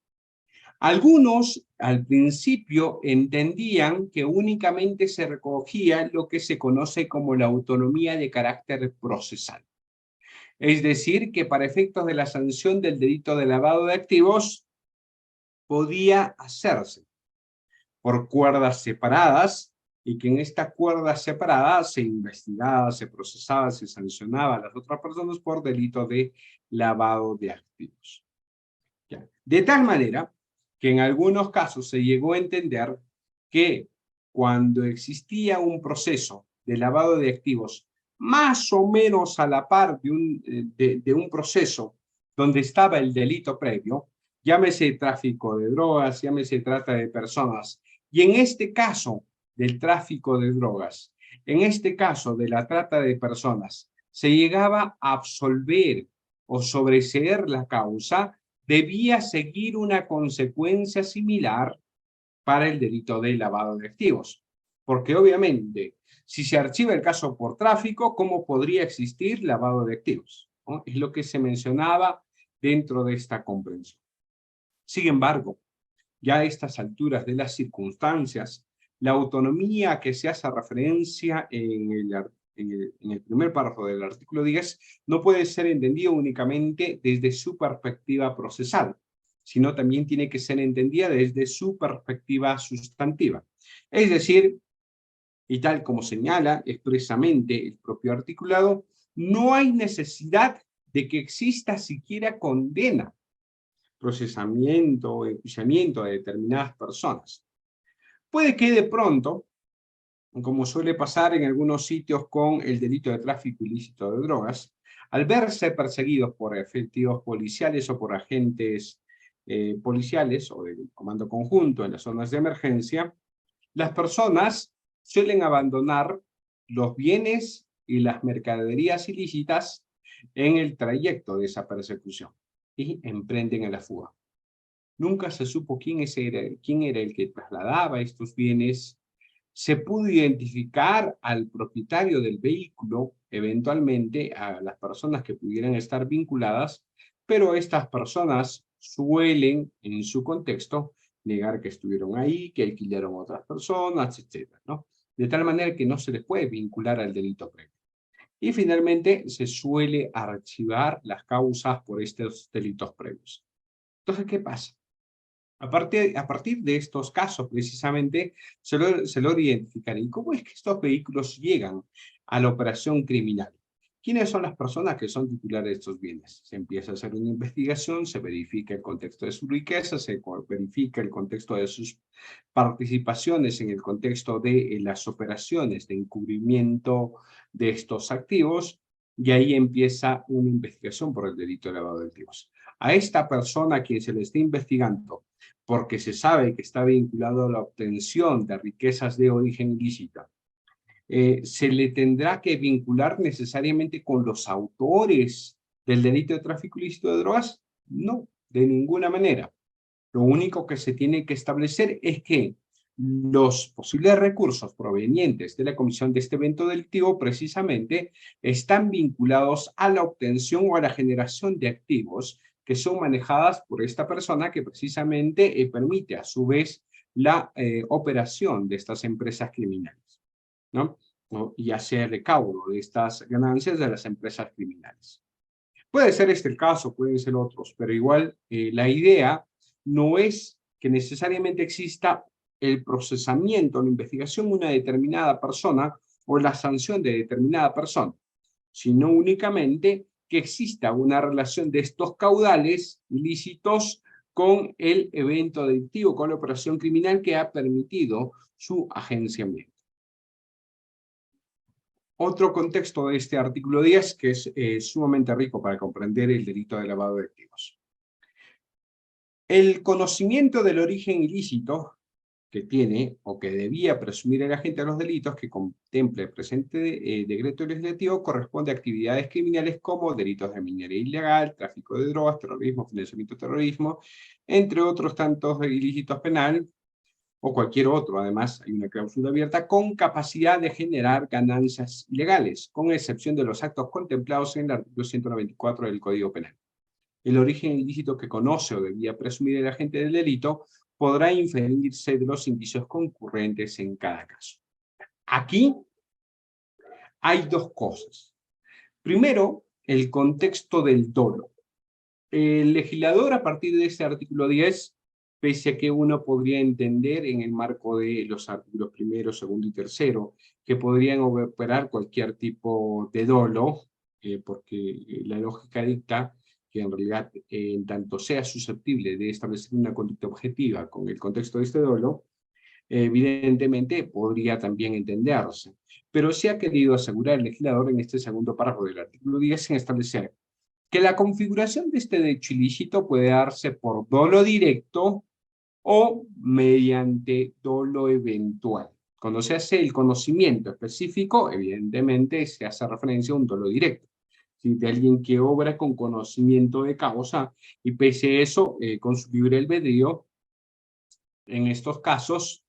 Algunos al principio entendían que únicamente se recogía lo que se conoce como la autonomía de carácter procesal. Es decir, que para efectos de la sanción del delito de lavado de activos podía hacerse por cuerdas separadas y que en esta cuerda separada se investigaba, se procesaba, se sancionaba a las otras personas por delito de lavado de activos. ¿Ya? De tal manera que en algunos casos se llegó a entender que cuando existía un proceso de lavado de activos más o menos a la par de un proceso donde estaba el delito previo, llámese tráfico de drogas, llámese trata de personas, y en este caso del tráfico de drogas, en este caso de la trata de personas, se llegaba a absolver o sobreseer la causa, debía seguir una consecuencia similar para el delito de lavado de activos. Porque obviamente, si se archiva el caso por tráfico, ¿cómo podría existir lavado de activos? ¿No? Es lo que se mencionaba dentro de esta comprensión. Sin embargo, ya a estas alturas de las circunstancias, la autonomía a que se hace referencia en el primer párrafo del artículo 10 no puede ser entendido únicamente desde su perspectiva procesal, sino también tiene que ser entendida desde su perspectiva sustantiva. Es decir, y tal como señala expresamente el propio articulado, no hay necesidad de que exista siquiera condena, procesamiento o enjuiciamiento de determinadas personas. Puede que de pronto, como suele pasar en algunos sitios con el delito de tráfico ilícito de drogas, al verse perseguidos por efectivos policiales o por agentes policiales o del comando conjunto en las zonas de emergencia, las personas suelen abandonar los bienes y las mercaderías ilícitas en el trayecto de esa persecución y emprenden a la fuga. Nunca se supo quién era el que trasladaba estos bienes. Se pudo identificar al propietario del vehículo, eventualmente a las personas que pudieran estar vinculadas, pero estas personas suelen, en su contexto, negar que estuvieron ahí, que alquilaron a otras personas, etcétera, ¿no? De tal manera que no se les puede vincular al delito previo. Y finalmente se suele archivar las causas por estos delitos previos. Entonces, ¿qué pasa? A partir de estos casos, precisamente, se logra identificar. ¿Y cómo es que estos vehículos llegan a la operación criminal? ¿Quiénes son las personas que son titulares de estos bienes? Se empieza a hacer una investigación, se verifica el contexto de su riqueza, se verifica el contexto de sus participaciones en el contexto de las operaciones de encubrimiento de estos activos, y ahí empieza una investigación por el delito de lavado de activos. A esta persona a quien se le está investigando, porque se sabe que está vinculado a la obtención de riquezas de origen ilícita, ¿se le tendrá que vincular necesariamente con los autores del delito de tráfico ilícito de drogas? No, de ninguna manera. Lo único que se tiene que establecer es que los posibles recursos provenientes de la comisión de este evento delictivo precisamente están vinculados a la obtención o a la generación de activos que son manejadas por esta persona que precisamente permite a su vez la operación de estas empresas criminales, ¿no? Y hacer el recaudo de estas ganancias de las empresas criminales. Puede ser este el caso, pueden ser otros, pero igual la idea no es que necesariamente exista el procesamiento, la investigación de una determinada persona o la sanción de determinada persona, sino únicamente que exista una relación de estos caudales ilícitos con el evento delictivo, con la operación criminal que ha permitido su agenciamiento. Otro contexto de este artículo 10 que es sumamente rico para comprender el delito de lavado de activos. El conocimiento del origen ilícito que tiene o que debía presumir el agente de los delitos que contemple el presente decreto legislativo corresponde a actividades criminales como delitos de minería ilegal, tráfico de drogas, terrorismo, financiamiento de terrorismo, entre otros tantos ilícitos penales, o cualquier otro. Además, hay una cláusula abierta con capacidad de generar ganancias ilegales, con excepción de los actos contemplados en el artículo 194 del Código Penal. El origen ilícito que conoce o debía presumir el agente del delito podrá inferirse de los indicios concurrentes en cada caso. Aquí hay dos cosas. Primero, el contexto del dolo. El legislador, a partir de este artículo 10, pese a que uno podría entender en el marco de los artículos primero, segundo y tercero, que podrían operar cualquier tipo de dolo, porque la lógica dicta que en realidad, en tanto sea susceptible de establecer una conducta objetiva con el contexto de este dolo, evidentemente podría también entenderse. Pero se ha querido asegurar el legislador en este segundo párrafo del artículo 10 en establecer que la configuración de este derecho ilícito puede darse por dolo directo o mediante dolo eventual. Cuando se hace el conocimiento específico, evidentemente se hace referencia a un dolo directo. ¿Sí? De alguien que obra con conocimiento de causa y pese a eso, con su libre albedrío, en estos casos,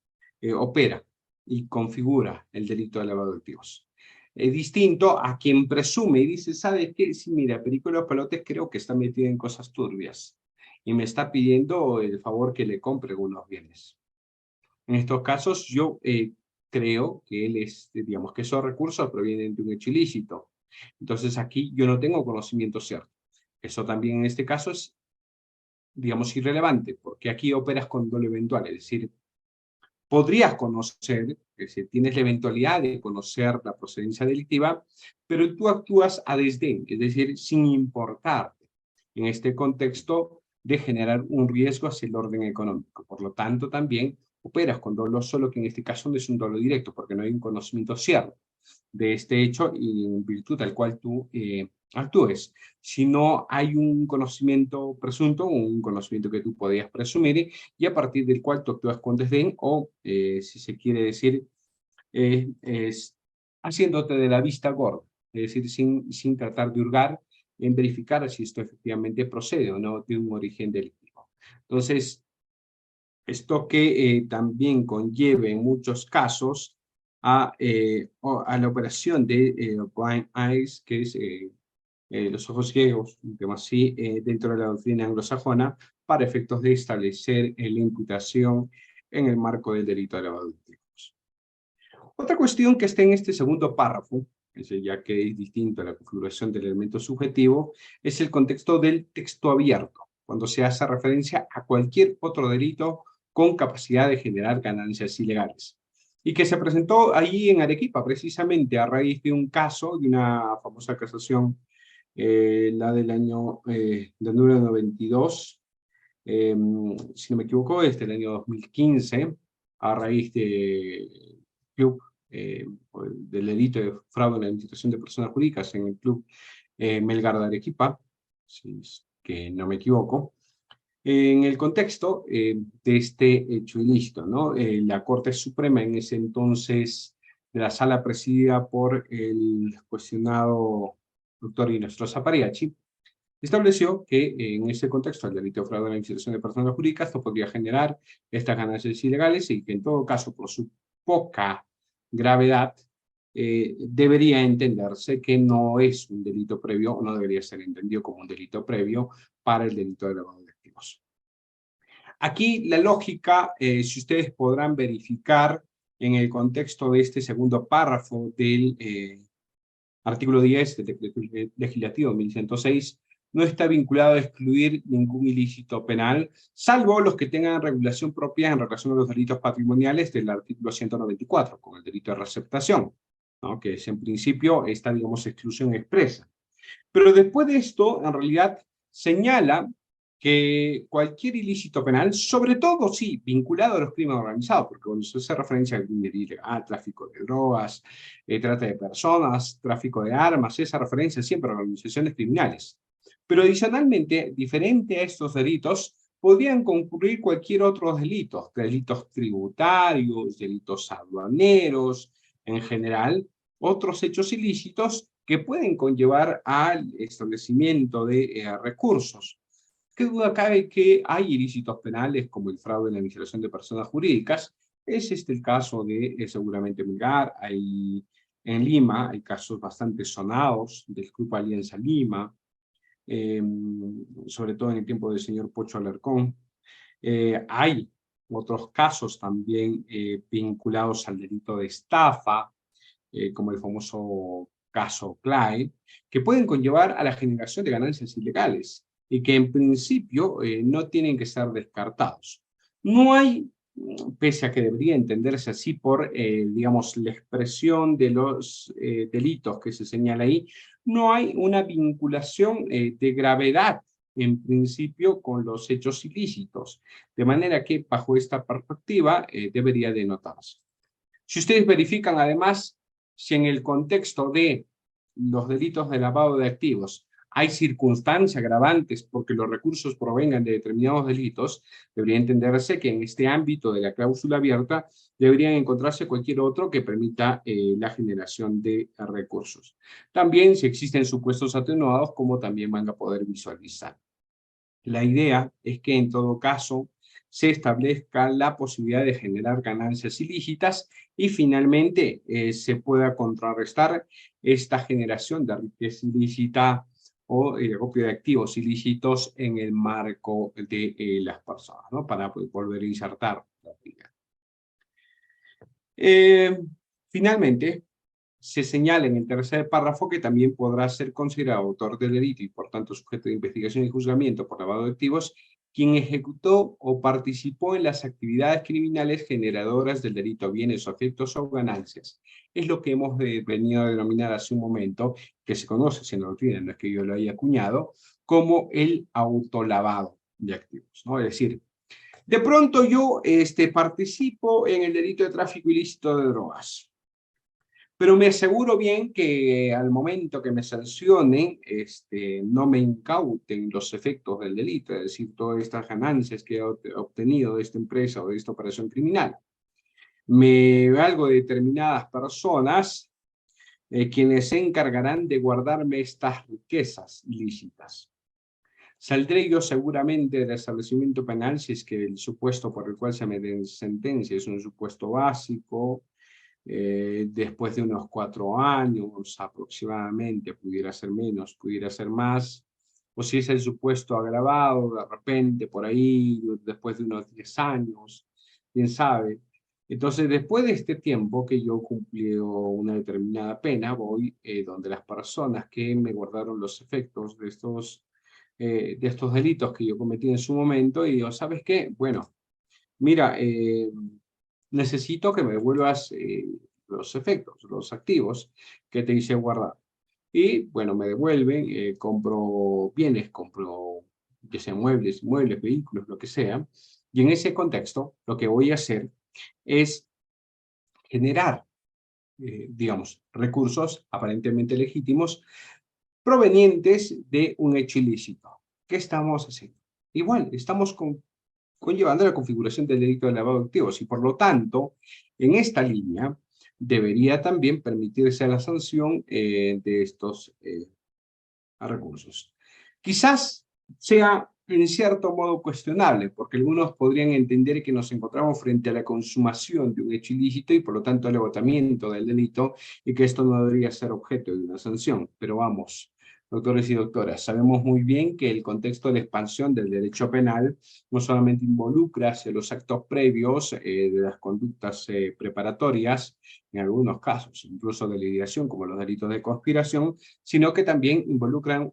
opera y configura el delito de lavado de activos. Es distinto a quien presume y dice, ¿sabe qué? Sí, mira, Perico de los Palotes creo que está metido en cosas turbias y me está pidiendo el favor que le compre unos bienes. En estos casos yo creo que él es, digamos, que esos recursos provienen de un hecho ilícito. Entonces aquí yo no tengo conocimiento cierto. Eso también en este caso es, digamos, irrelevante, porque aquí operas con dolo eventual, es decir, podrías conocer, es decir, tienes la eventualidad de conocer la procedencia delictiva, pero tú actúas a desdén, es decir, sin importarte, en este contexto de generar un riesgo hacia el orden económico. Por lo tanto, también operas con dolo, solo que en este caso no es un dolo directo, porque no hay un conocimiento cierto. de este hecho y en virtud del cual tú actúes. Si no hay un conocimiento presunto, un conocimiento que tú podías presumir y a partir del cual tú actúas con desdén o, si se quiere decir, es haciéndote de la vista gorda, es decir, sin tratar de hurgar en verificar si esto efectivamente procede o no de un origen delictivo. Entonces, esto que también conlleve en muchos casos a la operación de blind eyes, que es los ojos ciegos, un tema así, dentro de la doctrina anglosajona, para efectos de establecer la imputación en el marco del delito de lavado de activos. Otra cuestión que está en este segundo párrafo, ya que es distinto a la configuración del elemento subjetivo, es el contexto del texto abierto, cuando se hace referencia a cualquier otro delito con capacidad de generar ganancias ilegales. Y que se presentó allí en Arequipa, precisamente a raíz de un caso, de una famosa casación, la del año, del número 92, si no me equivoco, es del año 2015, a raíz de club, del delito de fraude en la administración de personas jurídicas en el club Melgar de Arequipa, si es que no me equivoco. En el contexto de este hecho ilícito, ¿no? La Corte Suprema en ese entonces, de la sala presidida por el cuestionado doctor Inostroza Pariachi, estableció que en ese contexto el delito de fraude en la administración de personas jurídicas esto podría generar estas ganancias ilegales y que en todo caso, por su poca gravedad, debería entenderse que no es un delito previo o no debería ser entendido como un delito previo para el delito de lavado de activos. Aquí la lógica, si ustedes podrán verificar en el contexto de este segundo párrafo del artículo 10 del decreto legislativo 1106, no está vinculado a excluir ningún ilícito penal, salvo los que tengan regulación propia en relación a los delitos patrimoniales del artículo 194, con el delito de receptación, ¿no? Que es en principio esta, digamos, exclusión expresa. Pero después de esto, en realidad, señala que cualquier ilícito penal, sobre todo, sí, vinculado a los crímenes organizados, porque cuando se hace referencia a crimen ilegal, tráfico de drogas, trata de personas, tráfico de armas, esa referencia siempre a organizaciones criminales. Pero adicionalmente, diferente a estos delitos, podrían concurrir cualquier otro delito, delitos tributarios, delitos aduaneros, en general, otros hechos ilícitos que pueden conllevar al establecimiento de recursos. ¿Qué duda cabe que hay ilícitos penales como el fraude en la administración de personas jurídicas? Es este el caso de seguramente Melgar. Hay, en Lima hay casos bastante sonados del Grupo Alianza Lima, sobre todo en el tiempo del señor Pocho Alarcón. Hay otros casos también vinculados al delito de estafa, como el famoso caso Clay, que pueden conllevar a la generación de ganancias ilegales y que en principio no tienen que ser descartados. No hay, pese a que debería entenderse así por, digamos, la expresión de los delitos que se señala ahí, no hay una vinculación de gravedad en principio con los hechos ilícitos, de manera que bajo esta perspectiva debería de notarse. Si ustedes verifican además si en el contexto de los delitos de lavado de activos hay circunstancias agravantes porque los recursos provengan de determinados delitos, debería entenderse que en este ámbito de la cláusula abierta deberían encontrarse cualquier otro que permita la generación de recursos. También si existen supuestos atenuados, como también van a poder visualizar. La idea es que en todo caso se establezca la posibilidad de generar ganancias ilícitas y finalmente se pueda contrarrestar esta generación de riqueza ilícita o el acopio de activos ilícitos en el marco de las personas, ¿no? Para volver a insertar la actividad. Finalmente, se señala en el tercer párrafo que también podrá ser considerado autor del delito y por tanto sujeto de investigación y juzgamiento por lavado de activos quien ejecutó o participó en las actividades criminales generadoras del delito, bienes o efectos o ganancias. Es lo que hemos venido a denominar hace un momento, que se conoce en la doctrina, no es que yo lo haya acuñado, como el autolavado de activos, ¿no? Es decir, de pronto yo participo en el delito de tráfico ilícito de drogas. pero me aseguro bien que al momento que me sancionen, no me incauten los efectos del delito, es decir, todas estas ganancias que he obtenido de esta empresa o de esta operación criminal. Me valgo de determinadas personas quienes se encargarán de guardarme estas riquezas ilícitas. Saldré yo seguramente del establecimiento penal si es que el supuesto por el cual se me den sentencia es un supuesto básico, después de unos 4 años aproximadamente, pudiera ser menos, pudiera ser más, o si es el supuesto agravado, de repente por ahí, después de unos 10 años, quién sabe. Entonces, después de este tiempo que yo cumplí una determinada pena, voy donde las personas que me guardaron los efectos de estos delitos que yo cometí en su momento y digo, ¿sabes qué? Bueno, mira, necesito que me devuelvas los efectos, los activos que te hice guardar. Y bueno, me devuelven, compro bienes, compro ya sea muebles, vehículos, lo que sea. Y en ese contexto, lo que voy a hacer es generar, digamos, recursos aparentemente legítimos provenientes de un hecho ilícito. ¿Qué estamos haciendo? Igual, estamos conllevando la configuración del delito de lavado de activos y por lo tanto, en esta línea, debería también permitirse la sanción de estos recursos. Quizás sea en cierto modo cuestionable, porque algunos podrían entender que nos encontramos frente a la consumación de un hecho ilícito y por lo tanto al agotamiento del delito y que esto no debería ser objeto de una sanción. Pero vamos, doctores y doctoras, sabemos muy bien que el contexto de la expansión del derecho penal no solamente involucra hacia los actos previos de las conductas preparatorias, en algunos casos incluso de liquidación como los delitos de conspiración, sino que también involucran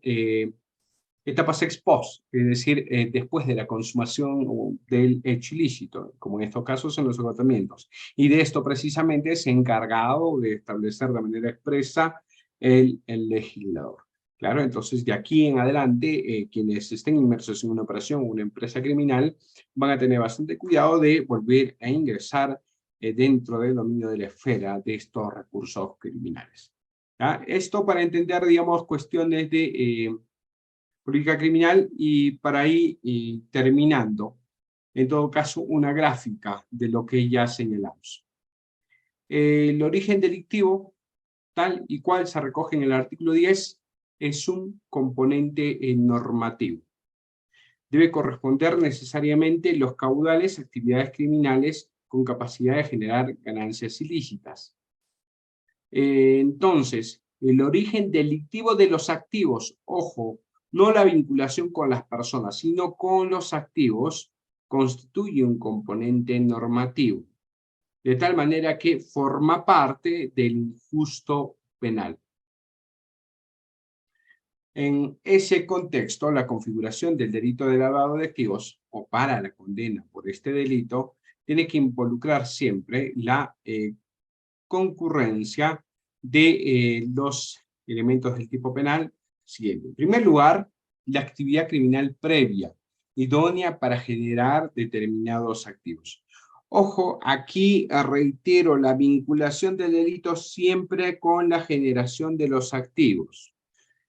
etapas ex post, es decir, después de la consumación del hecho ilícito, como en estos casos en los agotamientos. Y de esto precisamente se ha encargado de establecer de manera expresa el legislador. Claro, entonces de aquí en adelante, quienes estén inmersos en una operación o una empresa criminal van a tener bastante cuidado de volver a ingresar dentro del dominio de la esfera de estos recursos criminales. ¿Ya? Esto para entender, digamos, cuestiones de política criminal y para ir terminando, en todo caso, una gráfica de lo que ya señalamos. El origen delictivo, tal y cual se recoge en el artículo 10, es un componente normativo. Debe corresponder necesariamente los caudales, actividades criminales con capacidad de generar ganancias ilícitas. Entonces, el origen delictivo de los activos, ojo, no la vinculación con las personas, sino con los activos, constituye un componente normativo, de tal manera que forma parte del injusto penal. En ese contexto, la configuración del delito de lavado de activos, o para la condena por este delito, tiene que involucrar siempre la concurrencia de los elementos del tipo penal siguiente. En primer lugar, la actividad criminal previa, idónea para generar determinados activos. Ojo, aquí reitero la vinculación del delito siempre con la generación de los activos,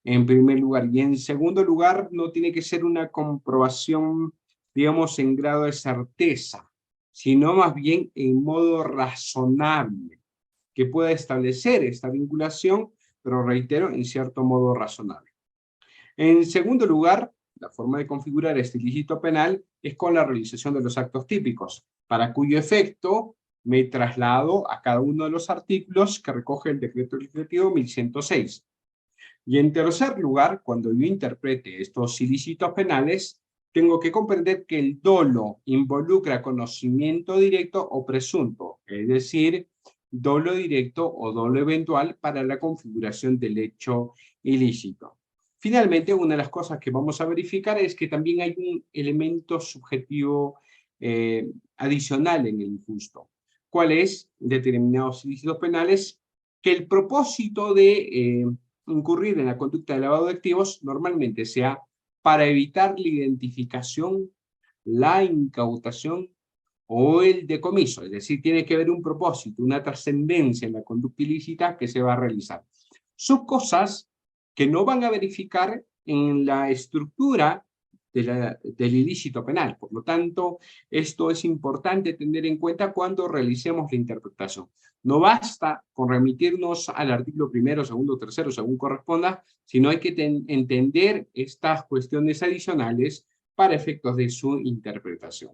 en primer lugar. Y en segundo lugar, no tiene que ser una comprobación, digamos, en grado de certeza, sino más bien en modo razonable, que pueda establecer esta vinculación, pero reitero, en cierto modo razonable. En segundo lugar, la forma de configurar este ilícito penal es con la realización de los actos típicos, para cuyo efecto me traslado a cada uno de los artículos que recoge el decreto legislativo 1106. Y en tercer lugar, cuando yo interprete estos ilícitos penales, tengo que comprender que el dolo involucra conocimiento directo o presunto, es decir, dolo directo o dolo eventual para la configuración del hecho ilícito. Finalmente, una de las cosas que vamos a verificar es que también hay un elemento subjetivo adicional en el injusto. ¿Cuál es? Determinados ilícitos penales, que el propósito de incurrir en la conducta de lavado de activos normalmente sea para evitar la identificación, la incautación o el decomiso, es decir, tiene que haber un propósito, una trascendencia en la conducta ilícita que se va a realizar. Son cosas que no van a verificar en la estructura del ilícito penal. Por lo tanto, esto es importante tener en cuenta cuando realicemos la interpretación. No basta con remitirnos al artículo primero, segundo, tercero, según corresponda, sino hay que entender estas cuestiones adicionales para efectos de su interpretación.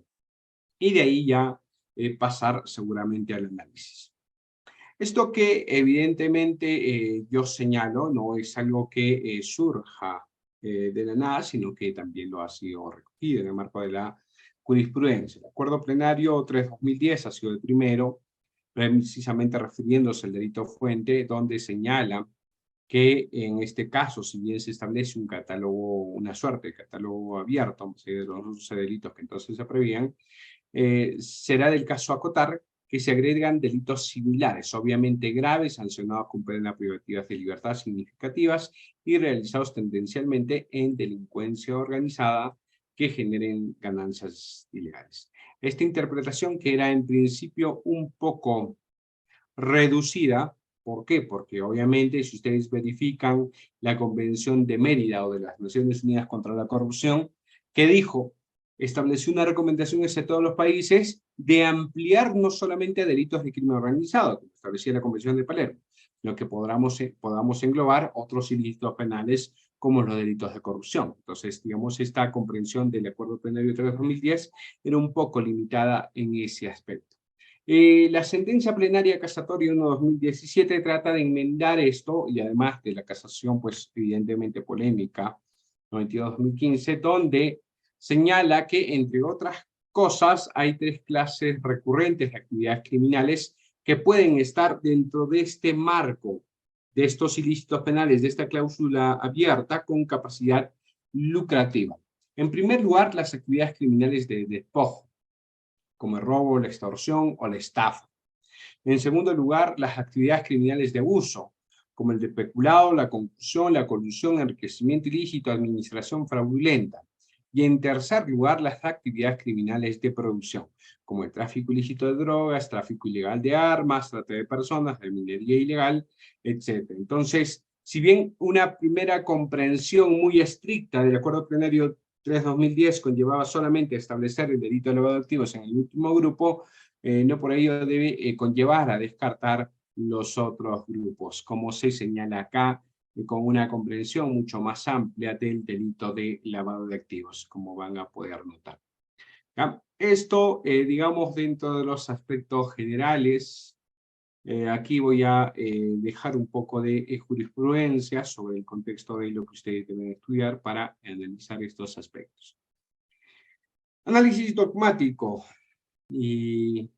Y de ahí ya pasar seguramente al análisis. Esto que evidentemente yo señalo no es algo que surja de la nada, sino que también lo ha sido recogido en el marco de la jurisprudencia. El acuerdo plenario 3-2010 ha sido el primero, precisamente refiriéndose al delito fuente, donde señala que en este caso, si bien se establece un catálogo, una suerte de catálogo abierto de los 11 delitos que entonces se prevían, será del caso acotar que se agregan delitos similares, obviamente graves, sancionados con pena privativa de libertad significativas y realizados tendencialmente en delincuencia organizada que generen ganancias ilegales. Esta interpretación, que era en principio un poco reducida, ¿por qué? Porque obviamente si ustedes verifican la Convención de Mérida o de las Naciones Unidas contra la Corrupción, ¿qué dijo? Estableció una recomendación hacia todos los países de ampliar no solamente a delitos de crimen organizado, como establecía la Convención de Palermo, sino que podamos englobar otros ilícitos penales como los delitos de corrupción. Entonces, digamos, esta comprensión del Acuerdo Plenario 3-2010 era un poco limitada en ese aspecto. La sentencia plenaria casatoria 1-2017 trata de enmendar esto, y además de la casación, pues evidentemente polémica, 92-2015, donde señala que, entre otras cosas, hay 3 clases recurrentes de actividades criminales que pueden estar dentro de este marco de estos ilícitos penales, de esta cláusula abierta con capacidad lucrativa. En primer lugar, las actividades criminales de despojo, como el robo, la extorsión o la estafa. En segundo lugar, las actividades criminales de abuso, como el de peculado, la concusión, la colusión, enriquecimiento ilícito, administración fraudulenta. Y en tercer lugar, las actividades criminales de producción, como el tráfico ilícito de drogas, tráfico ilegal de armas, trata de personas, de minería ilegal, etc. Entonces, si bien una primera comprensión muy estricta del Acuerdo Plenario 3-2010 conllevaba solamente establecer el delito de lavado de activos en el último grupo, no por ello debe conllevar a descartar los otros grupos, como se señala acá, con una comprensión mucho más amplia del delito de lavado de activos, como van a poder notar. ¿Ya? Esto, digamos, dentro de los aspectos generales. Aquí voy a dejar un poco de jurisprudencia sobre el contexto de lo que ustedes deben estudiar para analizar estos aspectos. Análisis dogmático. Y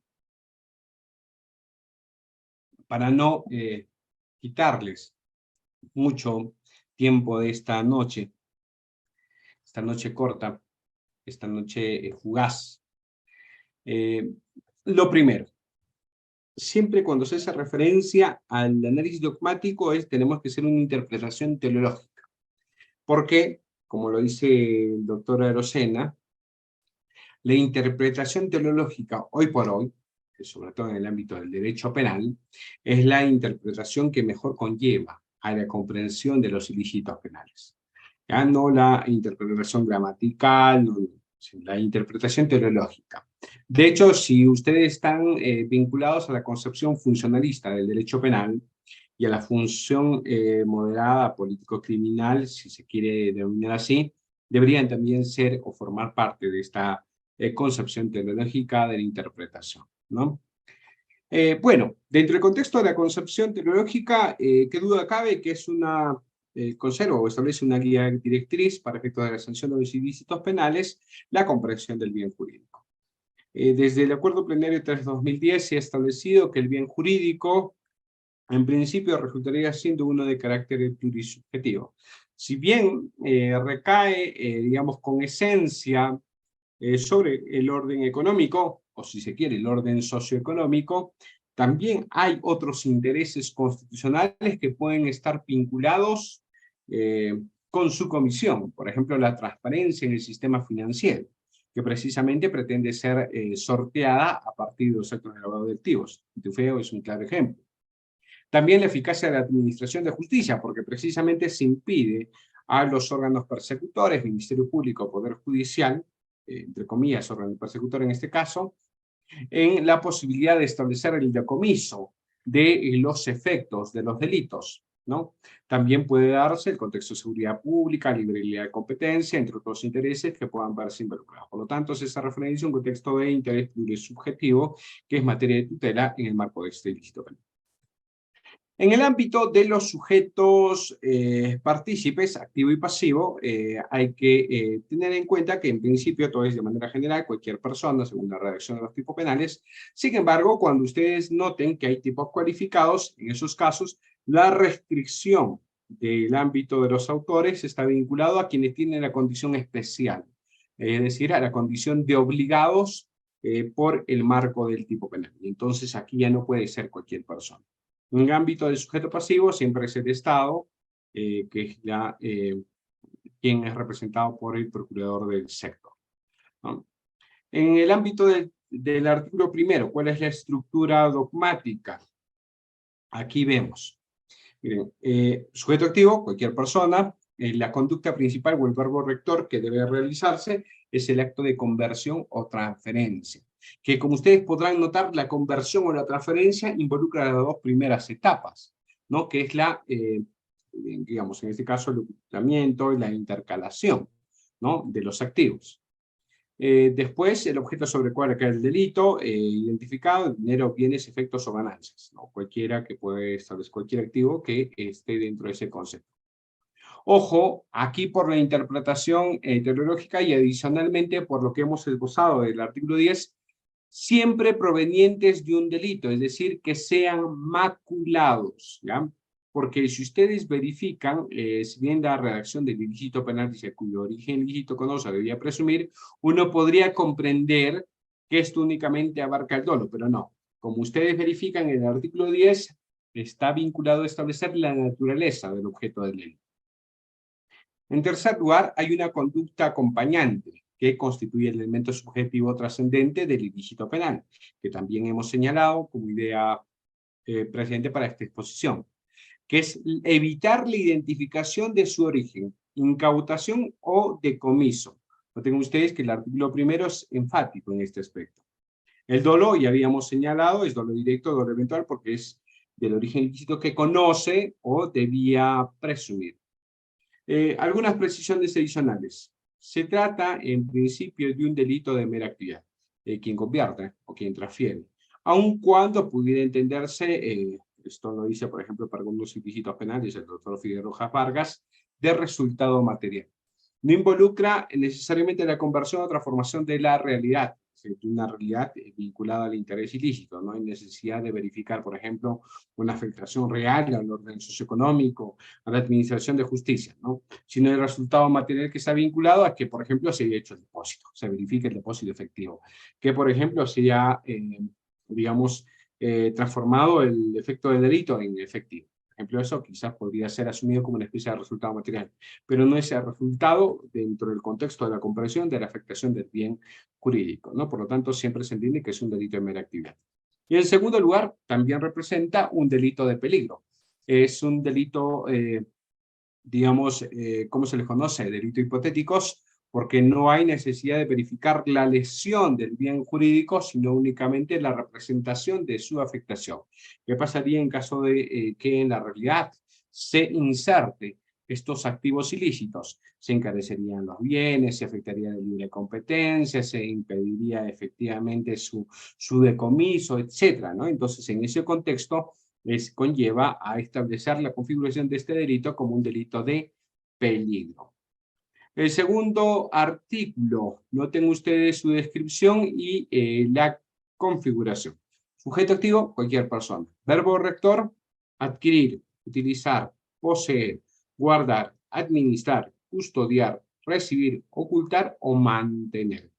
para no quitarles mucho tiempo de esta noche corta, esta noche fugaz. Lo primero, siempre cuando se hace referencia al análisis dogmático tenemos que hacer una interpretación teleológica. Porque, como lo dice el doctor Arocena, la interpretación teleológica hoy por hoy, sobre todo en el ámbito del derecho penal, es la interpretación que mejor conlleva a la comprensión de los ilícitos penales. Ya no la interpretación gramatical, no, sino la interpretación teleológica. De hecho, si ustedes están vinculados a la concepción funcionalista del derecho penal y a la función moderada político-criminal, si se quiere denominar así, deberían también ser o formar parte de esta concepción teleológica de la interpretación, ¿no? Bueno, dentro del contexto de la concepción teleológica, qué duda cabe que es una conserva o establece una guía directriz para efectos de la sanción de los ilícitos penales, la comprensión del bien jurídico. Desde el Acuerdo Plenario 3-2010 se ha establecido que el bien jurídico, en principio, resultaría siendo uno de carácter plurisubjetivo. Si bien recae, digamos, con esencia sobre el orden económico, o si se quiere, el orden socioeconómico, también hay otros intereses constitucionales que pueden estar vinculados con su comisión, por ejemplo, la transparencia en el sistema financiero, que precisamente pretende ser sorteada a partir de los actos de lavado de activos. Pitufeo es un claro ejemplo. También la eficacia de la administración de justicia, porque precisamente se impide a los órganos persecutores, Ministerio Público, Poder Judicial, entre comillas, órgano persecutor en este caso, en la posibilidad de establecer el decomiso de los efectos de los delitos, ¿no? También puede darse el contexto de seguridad pública, liberalidad de competencia, entre otros intereses que puedan verse involucrados. Por lo tanto, se está refiriendo a un contexto de interés subjetivo que es materia de tutela en el marco de este ilícito penal. En el ámbito de los sujetos partícipes, activo y pasivo, hay que tener en cuenta que en principio todo es de manera general, cualquier persona, según la redacción de los tipos penales. Sin embargo, cuando ustedes noten que hay tipos cualificados, en esos casos, la restricción del ámbito de los autores está vinculado a quienes tienen la condición especial, es decir, a la condición de obligados por el marco del tipo penal. Entonces, aquí ya no puede ser cualquier persona. En el ámbito del sujeto pasivo siempre es el Estado, que es quien es representado por el procurador del sector, ¿no? En el ámbito del artículo primero, ¿cuál es la estructura dogmática? Aquí vemos. Miren, sujeto activo, cualquier persona, la conducta principal o el verbo rector que debe realizarse es el acto de conversión o transferencia, que como ustedes podrán notar, la conversión o la transferencia involucra las dos primeras etapas, ¿no? Que es digamos, en este caso, el ocultamiento y la intercalación, ¿no? De los activos. Después, el objeto sobre el cual recae el delito, identificado, dinero, bienes, efectos o ganancias, ¿no? Cualquiera que puede establecer cualquier activo que esté dentro de ese concepto. Ojo, aquí por la interpretación teleológica y adicionalmente por lo que hemos esbozado del artículo 10, siempre provenientes de un delito, es decir, que sean maculados, ¿ya? Porque si ustedes verifican, si bien la redacción del ilícito penal dice cuyo origen ilícito conoce, debía presumir, uno podría comprender que esto únicamente abarca el dolo, pero no. Como ustedes verifican, en el artículo 10 está vinculado a establecer la naturaleza del objeto del delito. En tercer lugar, hay una conducta acompañante que constituye el elemento subjetivo trascendente del ilícito penal, que también hemos señalado como idea presente para esta exposición, que es evitar la identificación de su origen, incautación o decomiso. Noten ustedes que el artículo primero es enfático en este aspecto. El dolo, ya habíamos señalado, es dolo directo, dolo eventual, porque es del origen ilícito que conoce o debía presumir. Algunas precisiones adicionales. Se trata, en principio, de un delito de mera actividad, quien convierte o quien transfiere, aun cuando pudiera entenderse, esto lo dice, por ejemplo, para algunos ilícitos penales, el doctor Figueroa Vargas, de resultado material. No involucra necesariamente la conversión o transformación de la realidad, una realidad vinculada al interés ilícito. No hay necesidad de verificar, por ejemplo, una afectación real al orden socioeconómico, a la administración de justicia, ¿no? Sino el resultado material que está vinculado a que, por ejemplo, se haya hecho el depósito, se verifique el depósito efectivo, que, por ejemplo, se haya, digamos, transformado el efecto del delito en efectivo. Por ejemplo, eso quizás podría ser asumido como una especie de resultado material, pero no es el resultado dentro del contexto de la comprensión de la afectación del bien jurídico, ¿no? Por lo tanto, siempre se entiende que es un delito de mera actividad. Y en segundo lugar, también representa un delito de peligro. Es un delito, digamos, ¿cómo se les conoce? Delito hipotéticos, porque no hay necesidad de verificar la lesión del bien jurídico, sino únicamente la representación de su afectación. ¿Qué pasaría en caso de que en la realidad se inserte estos activos ilícitos? Se encarecerían los bienes, se afectaría la libre competencia, se impediría efectivamente su decomiso, etcétera, ¿no? Entonces, en ese contexto, conlleva a establecer la configuración de este delito como un delito de peligro. El segundo artículo, noten ustedes su descripción y la configuración. Sujeto activo, cualquier persona. Verbo rector, adquirir, utilizar, poseer, guardar, administrar, custodiar, recibir, ocultar o mantener.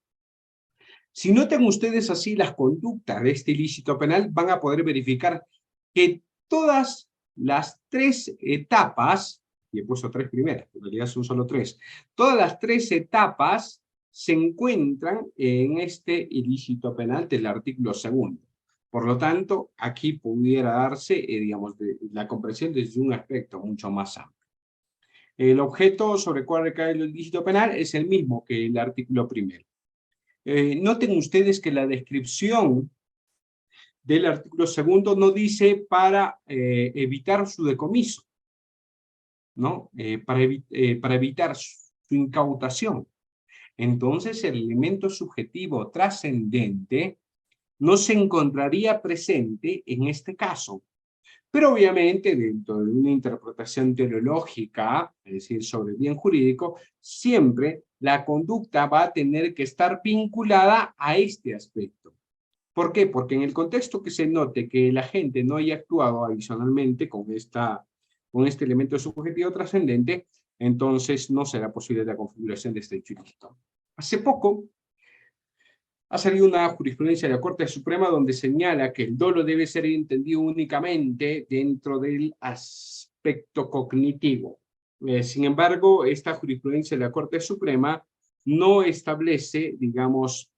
Si notan ustedes así las conductas de este ilícito penal, van a poder verificar que todas las tres etapas, y he puesto tres primeras, en realidad son solo tres, todas las tres etapas se encuentran en este ilícito penal del artículo 2. Por lo tanto, aquí pudiera darse, digamos, la comprensión desde un aspecto mucho más amplio. El objeto sobre el cual recae el ilícito penal es el mismo que el artículo 1. Noten ustedes que la descripción del artículo 2 no dice para evitar su decomiso, ¿no? Para evitar su incautación. Entonces, el elemento subjetivo trascendente no se encontraría presente en este caso. Pero obviamente, dentro de una interpretación teleológica, es decir, sobre el bien jurídico, siempre la conducta va a tener que estar vinculada a este aspecto. ¿Por qué? Porque en el contexto que se note que el agente no haya actuado adicionalmente con este elemento subjetivo trascendente, entonces no será posible la configuración de este hecho ilícito. Hace poco ha salido una jurisprudencia de la Corte Suprema donde señala que el dolo debe ser entendido únicamente dentro del aspecto cognitivo. Sin embargo, esta jurisprudencia de la Corte Suprema no establece, digamos,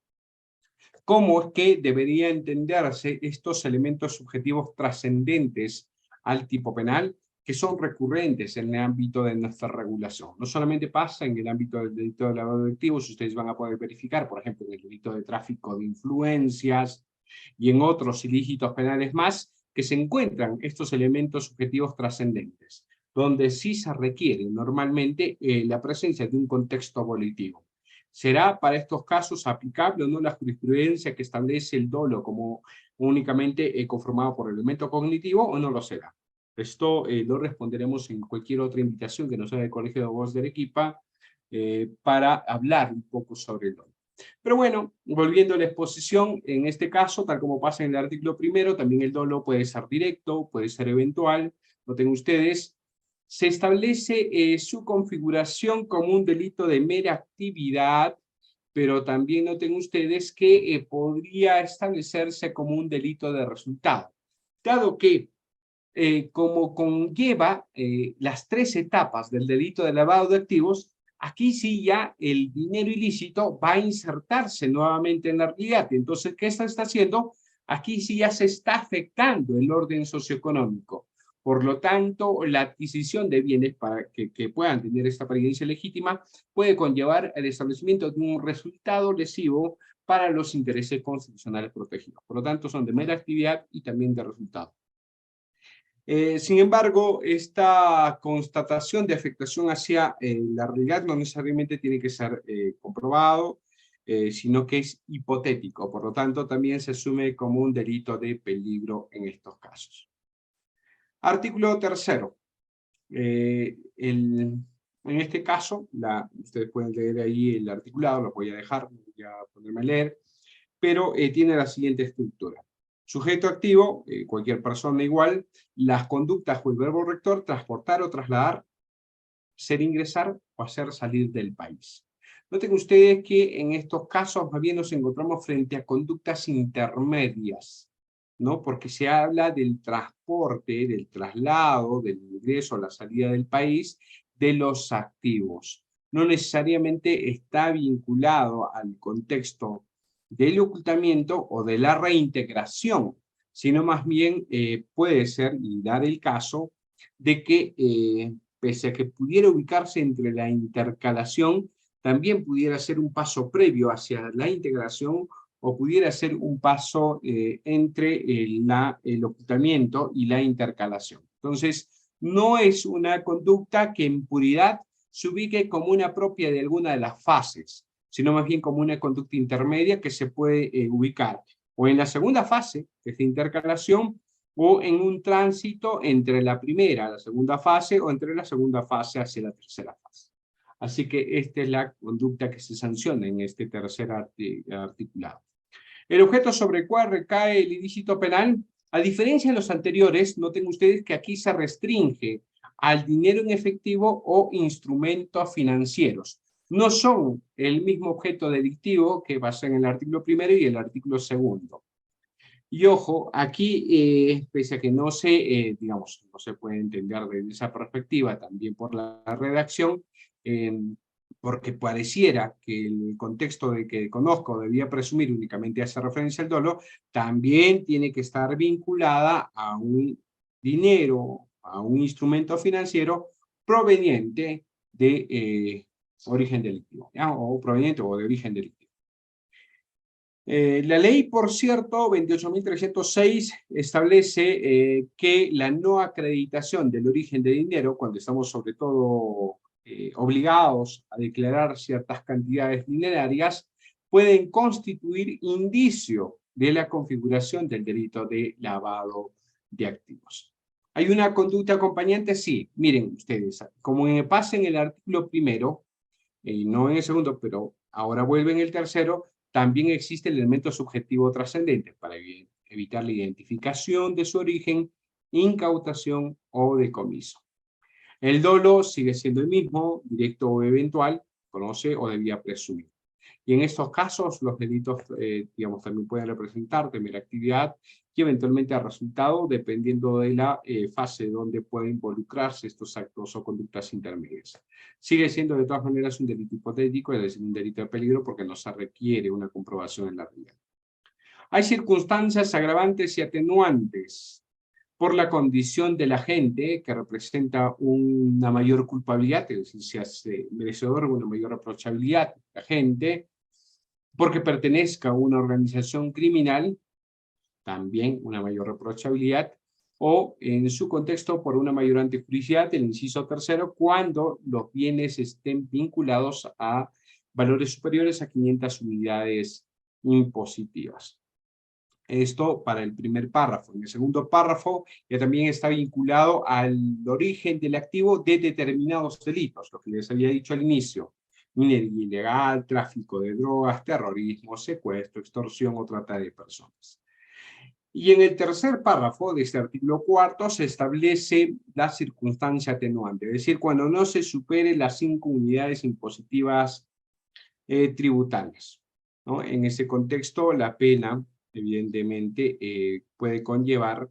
cómo es que debería entenderse estos elementos subjetivos trascendentes al tipo penal que son recurrentes en el ámbito de nuestra regulación. No solamente pasa en el ámbito del delito de lavado de activos, ustedes van a poder verificar, por ejemplo, en el delito de tráfico de influencias y en otros ilícitos penales más, que se encuentran estos elementos subjetivos trascendentes, donde sí se requiere normalmente la presencia de un contexto volitivo. ¿Será para estos casos aplicable o no la jurisprudencia que establece el dolo como únicamente conformado por elemento cognitivo o no lo será? Esto lo responderemos en cualquier otra invitación que nos haga el Colegio de Abogados de Arequipa para hablar un poco sobre el dolo. Pero bueno, volviendo a la exposición, en este caso, tal como pasa en el artículo 1, también el dolo puede ser directo, puede ser eventual. Noten ustedes, se establece su configuración como un delito de mera actividad, pero también noten ustedes que podría establecerse como un delito de resultado, dado que como conlleva las 3 etapas del delito de lavado de activos, aquí sí ya el dinero ilícito va a insertarse nuevamente en la realidad. Entonces, ¿qué está haciendo? Aquí sí ya se está afectando el orden socioeconómico. Por lo tanto, la adquisición de bienes para que puedan tener esta apariencia legítima puede conllevar el establecimiento de un resultado lesivo para los intereses constitucionales protegidos. Por lo tanto, son de mera actividad y también de resultado. Sin embargo, esta constatación de afectación hacia la realidad no necesariamente tiene que ser comprobado, sino que es hipotético. Por lo tanto, también se asume como un delito de peligro en estos casos. Artículo 3. En este caso, ustedes pueden leer ahí el articulado, lo voy a dejar, voy a ponerme a leer, pero tiene la siguiente estructura. Sujeto activo, cualquier persona igual, las conductas o el verbo rector, transportar o trasladar, hacer ingresar o hacer salir del país. Noten ustedes que en estos casos más bien nos encontramos frente a conductas intermedias, ¿no? Porque se habla del transporte, del traslado, del ingreso o la salida del país de los activos. No necesariamente está vinculado al contexto del ocultamiento o de la reintegración, sino más bien puede ser, y dar el caso, de que pese a que pudiera ubicarse entre la intercalación, también pudiera ser un paso previo hacia la integración o pudiera ser un paso entre el ocultamiento y la intercalación. Entonces, no es una conducta que en puridad se ubique como una propia de alguna de las fases, sino más bien como una conducta intermedia que se puede ubicar o en la segunda fase, que es la intercalación, o en un tránsito entre la primera, la segunda fase, o entre la segunda fase hacia la tercera fase. Así que esta es la conducta que se sanciona en este tercer articulado. El objeto sobre el cual recae el ilícito penal, a diferencia de los anteriores, noten ustedes que aquí se restringe al dinero en efectivo o instrumentos financieros. No son el mismo objeto delictivo que pasa en el artículo 1 y el artículo 2. Y ojo, aquí, pese a que no se, digamos, no se puede entender desde esa perspectiva, también por la redacción, porque pareciera que el contexto de que conozco debía presumir únicamente hace referencia al dolo, también tiene que estar vinculada a un dinero, a un instrumento financiero proveniente de origen delictivo, ¿ya? O proveniente o de origen delictivo. La ley, por cierto, 28.306, establece que la no acreditación del origen de dinero, cuando estamos sobre todo obligados a declarar ciertas cantidades dinerarias, pueden constituir indicio de la configuración del delito de lavado de activos. ¿Hay una conducta acompañante? Sí. Miren ustedes, como pasa en el artículo primero, no en el segundo, pero ahora vuelve en el tercero, también existe el elemento subjetivo trascendente para evitar la identificación de su origen, incautación o decomiso. El dolo sigue siendo el mismo, directo o eventual, conoce o debía presumir. Y en estos casos, los delitos, digamos, también pueden representar de mera actividad y eventualmente a resultado, dependiendo de la fase donde pueden involucrarse estos actos o conductas intermedias. Sigue siendo de todas maneras un delito hipotético, es decir, un delito de peligro, porque no se requiere una comprobación en la realidad. Hay circunstancias agravantes y atenuantes por la condición del agente, que representa una mayor culpabilidad, es decir, se hace merecedor de una mayor reprochabilidad del agente, porque pertenezca a una organización criminal, también una mayor reprochabilidad, o en su contexto por una mayor antijuricidad, el inciso tercero, cuando los bienes estén vinculados a valores superiores a 500 unidades impositivas. Esto para el primer párrafo. En el segundo párrafo ya también está vinculado al origen del activo de determinados delitos, lo que les había dicho al inicio: minería ilegal, tráfico de drogas, terrorismo, secuestro, extorsión o trata de personas. Y en el tercer párrafo de este artículo cuarto se establece la circunstancia atenuante, es decir, cuando no se supere las 5 unidades impositivas tributarias, ¿no? En ese contexto, la pena, evidentemente, puede conllevar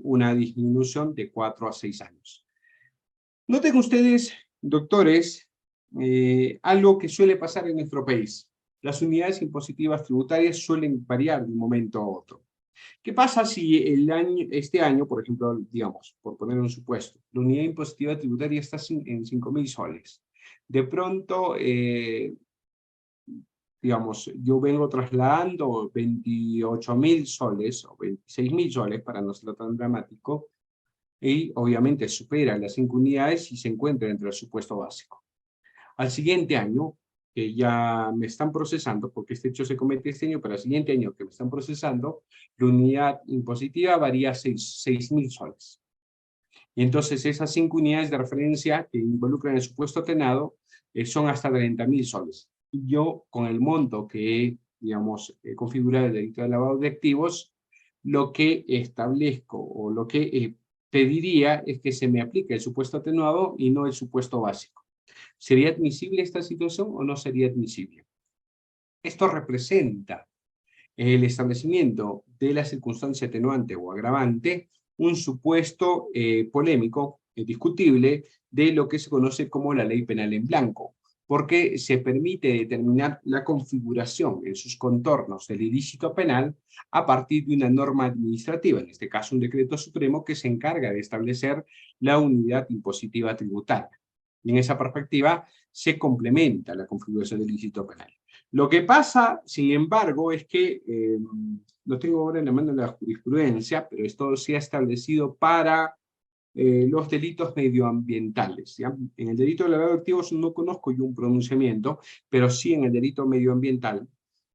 una disminución de 4 a 6 años. Noten ustedes, doctores, algo que suele pasar en nuestro país. Las unidades impositivas tributarias suelen variar de un momento a otro. ¿Qué pasa si este año, por ejemplo, digamos, por poner un supuesto, la unidad impositiva tributaria está en 5.000 soles? De pronto, digamos, yo vengo trasladando 28.000 soles o 26.000 soles, para no ser tan dramático, y obviamente supera las 5 unidades y se encuentra dentro del supuesto básico. Al siguiente año, que ya me están procesando, porque este hecho se comete este año, pero al siguiente año que me están procesando, la unidad impositiva varía a 6.000 soles. Y entonces esas 5 unidades de referencia que involucran el supuesto atenuado son hasta 30.000 soles. Y yo, con el monto que he, digamos, configurado el delito de lavado de activos, lo que establezco o lo que pediría es que se me aplique el supuesto atenuado y no el supuesto básico. ¿Sería admisible esta situación o no sería admisible? Esto representa el establecimiento de la circunstancia atenuante o agravante, un supuesto polémico, discutible, de lo que se conoce como la ley penal en blanco, porque se permite determinar la configuración en sus contornos del ilícito penal a partir de una norma administrativa, en este caso un decreto supremo que se encarga de establecer la unidad impositiva tributaria. Y en esa perspectiva se complementa la configuración del ilícito penal. Lo que pasa, sin embargo, es que, lo tengo ahora en la mano de la jurisprudencia, pero esto se ha establecido para los delitos medioambientales, ¿ya? En el delito de lavado de activos no conozco yo un pronunciamiento, pero sí en el delito medioambiental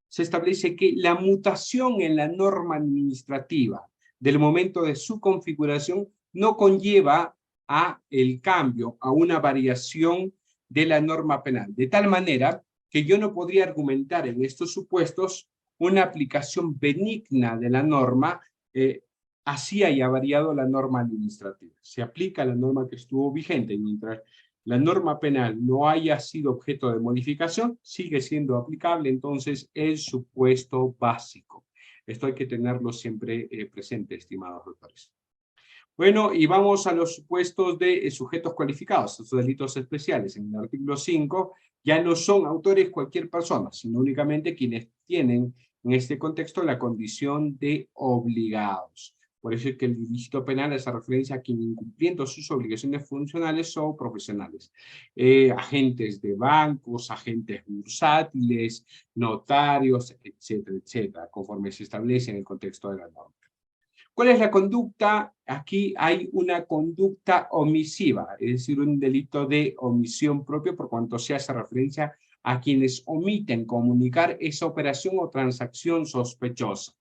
se establece que la mutación en la norma administrativa del momento de su configuración no conlleva a el cambio, a una variación de la norma penal, de tal manera que yo no podría argumentar en estos supuestos una aplicación benigna de la norma, así haya variado la norma administrativa. Se aplica la norma que estuvo vigente, mientras la norma penal no haya sido objeto de modificación, sigue siendo aplicable entonces el supuesto básico. Esto hay que tenerlo siempre presente, estimados doctores. Bueno, y vamos a los supuestos de sujetos cualificados, esos delitos especiales. En el artículo 5 ya no son autores cualquier persona, sino únicamente quienes tienen en este contexto la condición de obligados. Por eso es que el ilícito penal hace referencia a quien incumpliendo sus obligaciones funcionales o profesionales. Agentes de bancos, agentes bursátiles, notarios, etcétera, etcétera, conforme se establece en el contexto de la norma. ¿Cuál es la conducta? Aquí hay una conducta omisiva, es decir, un delito de omisión propio por cuanto se hace referencia a quienes omiten comunicar esa operación o transacción sospechosa.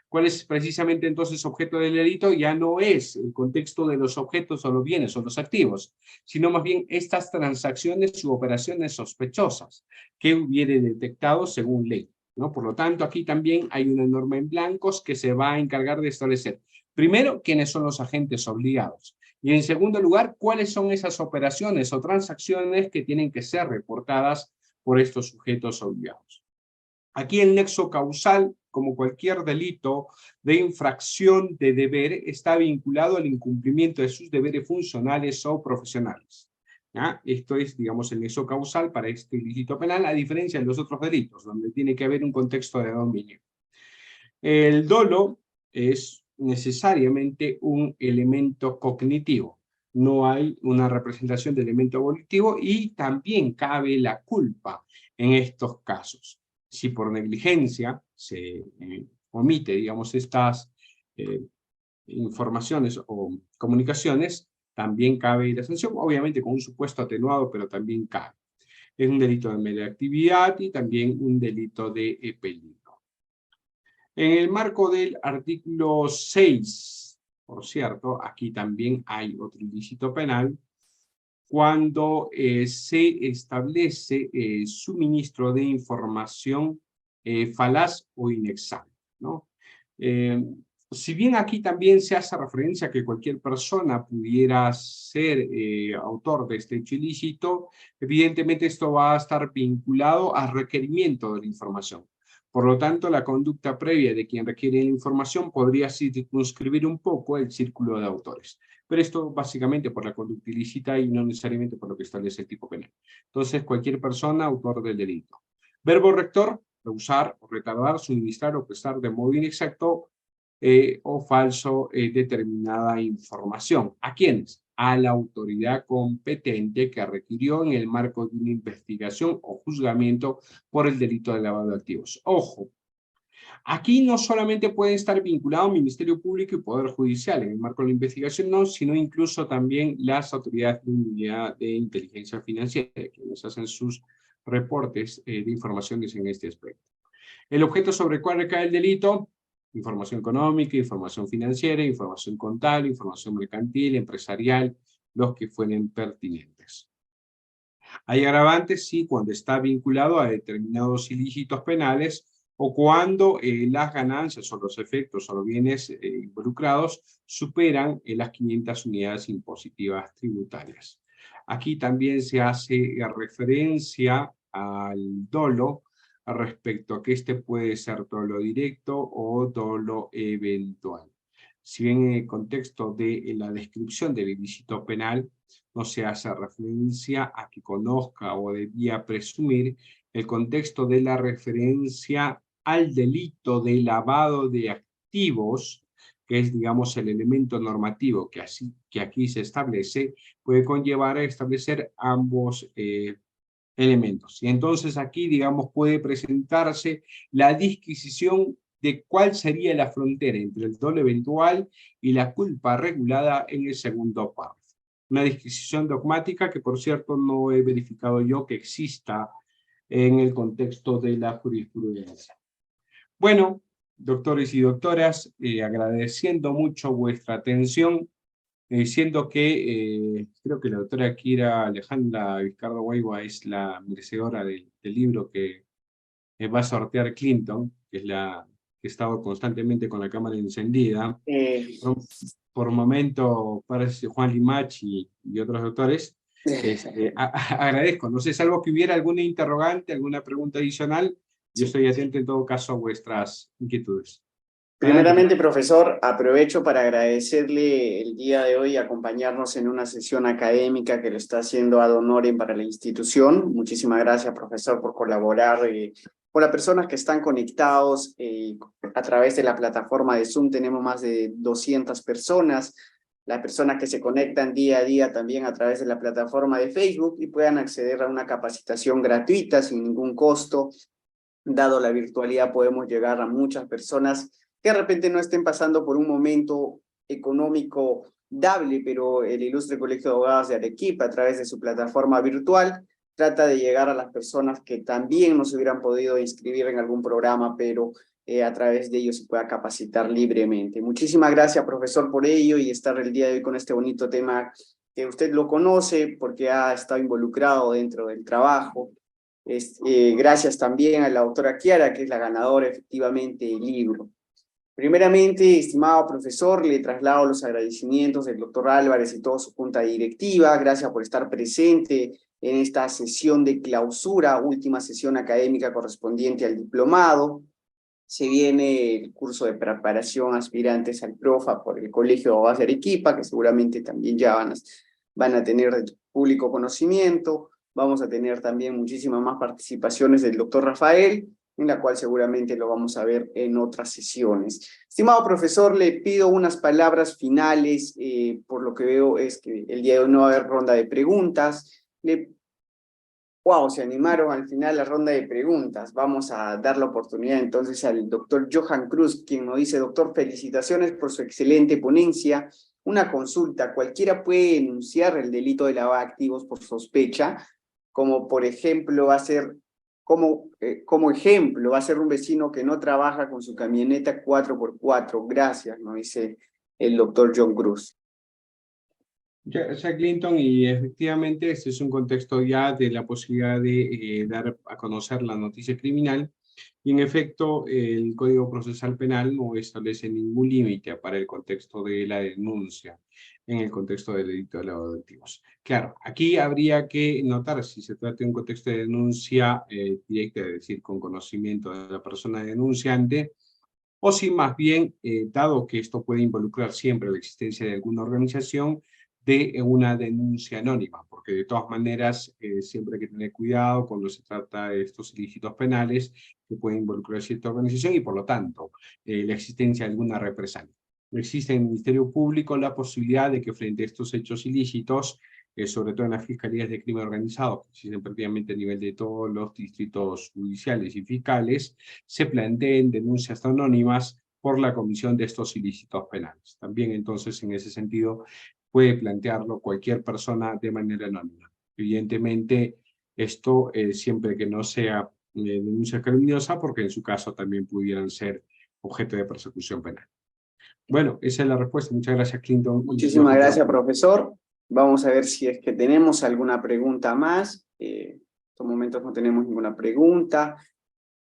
¿Cuál es precisamente entonces objeto del delito? Ya no es el contexto de los objetos o los bienes o los activos, sino más bien estas transacciones u operaciones sospechosas que hubiere detectado según ley, ¿no? Por lo tanto, aquí también hay una norma en blancos que se va a encargar de establecer, primero, quiénes son los agentes obligados. Y en segundo lugar, cuáles son esas operaciones o transacciones que tienen que ser reportadas por estos sujetos obligados. Aquí el nexo causal, como cualquier delito de infracción de deber, está vinculado al incumplimiento de sus deberes funcionales o profesionales. ¿Ya? Esto es, digamos, el nexo causal para este ilícito penal, a diferencia de los otros delitos, donde tiene que haber un contexto de dominio. El dolo es necesariamente un elemento cognitivo. No hay una representación de elemento volitivo y también cabe la culpa en estos casos. Si por negligencia se omite, digamos, estas eh, informaciones o comunicaciones, también cabe la sanción, obviamente con un supuesto atenuado, pero también cabe. Es un delito de mera actividad y también un delito de peligro. En el marco del artículo 6, por cierto, aquí también hay otro ilícito penal, cuando se establece suministro de información falaz o inexacta, ¿no? Si bien aquí también se hace referencia a que cualquier persona pudiera ser autor de este hecho ilícito, evidentemente esto va a estar vinculado al requerimiento de la información. Por lo tanto, la conducta previa de quien requiere la información podría circunscribir un poco el círculo de autores. Pero esto básicamente por la conducta ilícita y no necesariamente por lo que establece el tipo penal. Entonces, cualquier persona autor del delito. Verbo rector, rehusar, retardar, suministrar o prestar de modo inexacto o falso determinada información. ¿A quiénes? A la autoridad competente que requirió en el marco de una investigación o juzgamiento por el delito de lavado de activos. Ojo, aquí no solamente puede estar vinculado Ministerio Público y Poder Judicial en el marco de la investigación, no, sino incluso también las autoridades de unidad de inteligencia financiera, quienes hacen sus reportes de informaciones en este aspecto. El objeto sobre el cual recae el delito: información económica, información financiera, información contable, información mercantil, empresarial, los que fueren pertinentes. Hay agravantes, sí, cuando está vinculado a determinados ilícitos penales o cuando las ganancias o los efectos o los bienes involucrados superan las 500 unidades impositivas tributarias. Aquí también se hace referencia al dolo respecto a que este puede ser dolo directo o dolo eventual. Si bien en el contexto de la descripción del ilícito penal no se hace referencia a que conozca o debía presumir, el contexto de la referencia al delito de lavado de activos, que es, digamos, el elemento normativo que aquí se establece, puede conllevar a establecer ambos elementos. Y entonces aquí, digamos, puede presentarse la disquisición de cuál sería la frontera entre el dolo eventual y la culpa regulada en el segundo párrafo. Una disquisición dogmática que, por cierto, no he verificado yo que exista en el contexto de la jurisprudencia. Bueno, doctores y doctoras, agradeciendo mucho vuestra atención, siendo que creo que la doctora Kira Alejandra Vizcardo Guaigua es la merecedora del libro que va a sortear Clinton, que es la que ha estado constantemente con la cámara encendida. Por momento parece Juan Limach y otros doctores. Agradezco. No sé, salvo que hubiera alguna interrogante, alguna pregunta adicional, yo estoy atento en todo caso a vuestras inquietudes. Primeramente, profesor, aprovecho para agradecerle el día de hoy acompañarnos en una sesión académica que lo está haciendo ad honorem para la institución. Muchísimas gracias, profesor, por colaborar. Por las personas que están conectados a través de la plataforma de Zoom, tenemos más de 200 personas. Las personas que se conectan día a día también a través de la plataforma de Facebook y puedan acceder a una capacitación gratuita sin ningún costo. Dado la virtualidad, podemos llegar a muchas personas que de repente no estén pasando por un momento económico dable, pero el Ilustre Colegio de Abogados de Arequipa, a través de su plataforma virtual, trata de llegar a las personas que también no se hubieran podido inscribir en algún programa, pero a través de ellos se pueda capacitar libremente. Muchísimas gracias, profesor, por ello y estar el día de hoy con este bonito tema que usted lo conoce porque ha estado involucrado dentro del trabajo. Gracias también a la doctora Kiara, que es la ganadora efectivamente del libro. Primeramente, estimado profesor, le traslado los agradecimientos del doctor Álvarez y toda su junta directiva. Gracias por estar presente en esta sesión de clausura, última sesión académica correspondiente al diplomado. Se viene el curso de preparación aspirantes al PROFA por el Colegio de Abogados de Arequipa, que seguramente también ya van a tener de público conocimiento. Vamos a tener también muchísimas más participaciones del doctor Rafael, en la cual seguramente lo vamos a ver en otras sesiones. Estimado profesor, le pido unas palabras finales. Por lo que veo es que el día de hoy no va a haber ronda de preguntas. Wow, se animaron al final la ronda de preguntas. Vamos a dar la oportunidad entonces al doctor Johan Cruz, quien nos dice: doctor, felicitaciones por su excelente ponencia. Una consulta: ¿cualquiera puede denunciar el delito de lavado de activos por sospecha? Como por ejemplo va a ser, como ejemplo, va a ser un vecino que no trabaja con su camioneta 4x4. Gracias, nos dice el doctor John Cruz. Gracias, Clinton, y efectivamente este es un contexto ya de la posibilidad de dar a conocer la noticia criminal, y en efecto el Código Procesal Penal no establece ningún límite para el contexto de la denuncia en el contexto del delito de lavado de activos. Claro, aquí habría que notar si se trata de un contexto de denuncia directa, es decir, con conocimiento de la persona denunciante, o si más bien, dado que esto puede involucrar siempre la existencia de alguna organización, de una denuncia anónima, porque de todas maneras siempre hay que tener cuidado cuando se trata de estos ilícitos penales que pueden involucrar cierta organización y por lo tanto la existencia de alguna represalia. Existe en el Ministerio Público la posibilidad de que frente a estos hechos ilícitos, sobre todo en las fiscalías de crimen organizado, que existen prácticamente a nivel de todos los distritos judiciales y fiscales, se planteen denuncias anónimas por la comisión de estos ilícitos penales. También entonces en ese sentido puede plantearlo cualquier persona de manera anónima. Evidentemente esto siempre que no sea denuncia calumniosa, porque en su caso también pudieran ser objeto de persecución penal. Bueno, esa es la respuesta. Muchas gracias, Clinton. Muchísimas gracias, profesor. Vamos a ver si es que tenemos alguna pregunta más. En estos momentos no tenemos ninguna pregunta.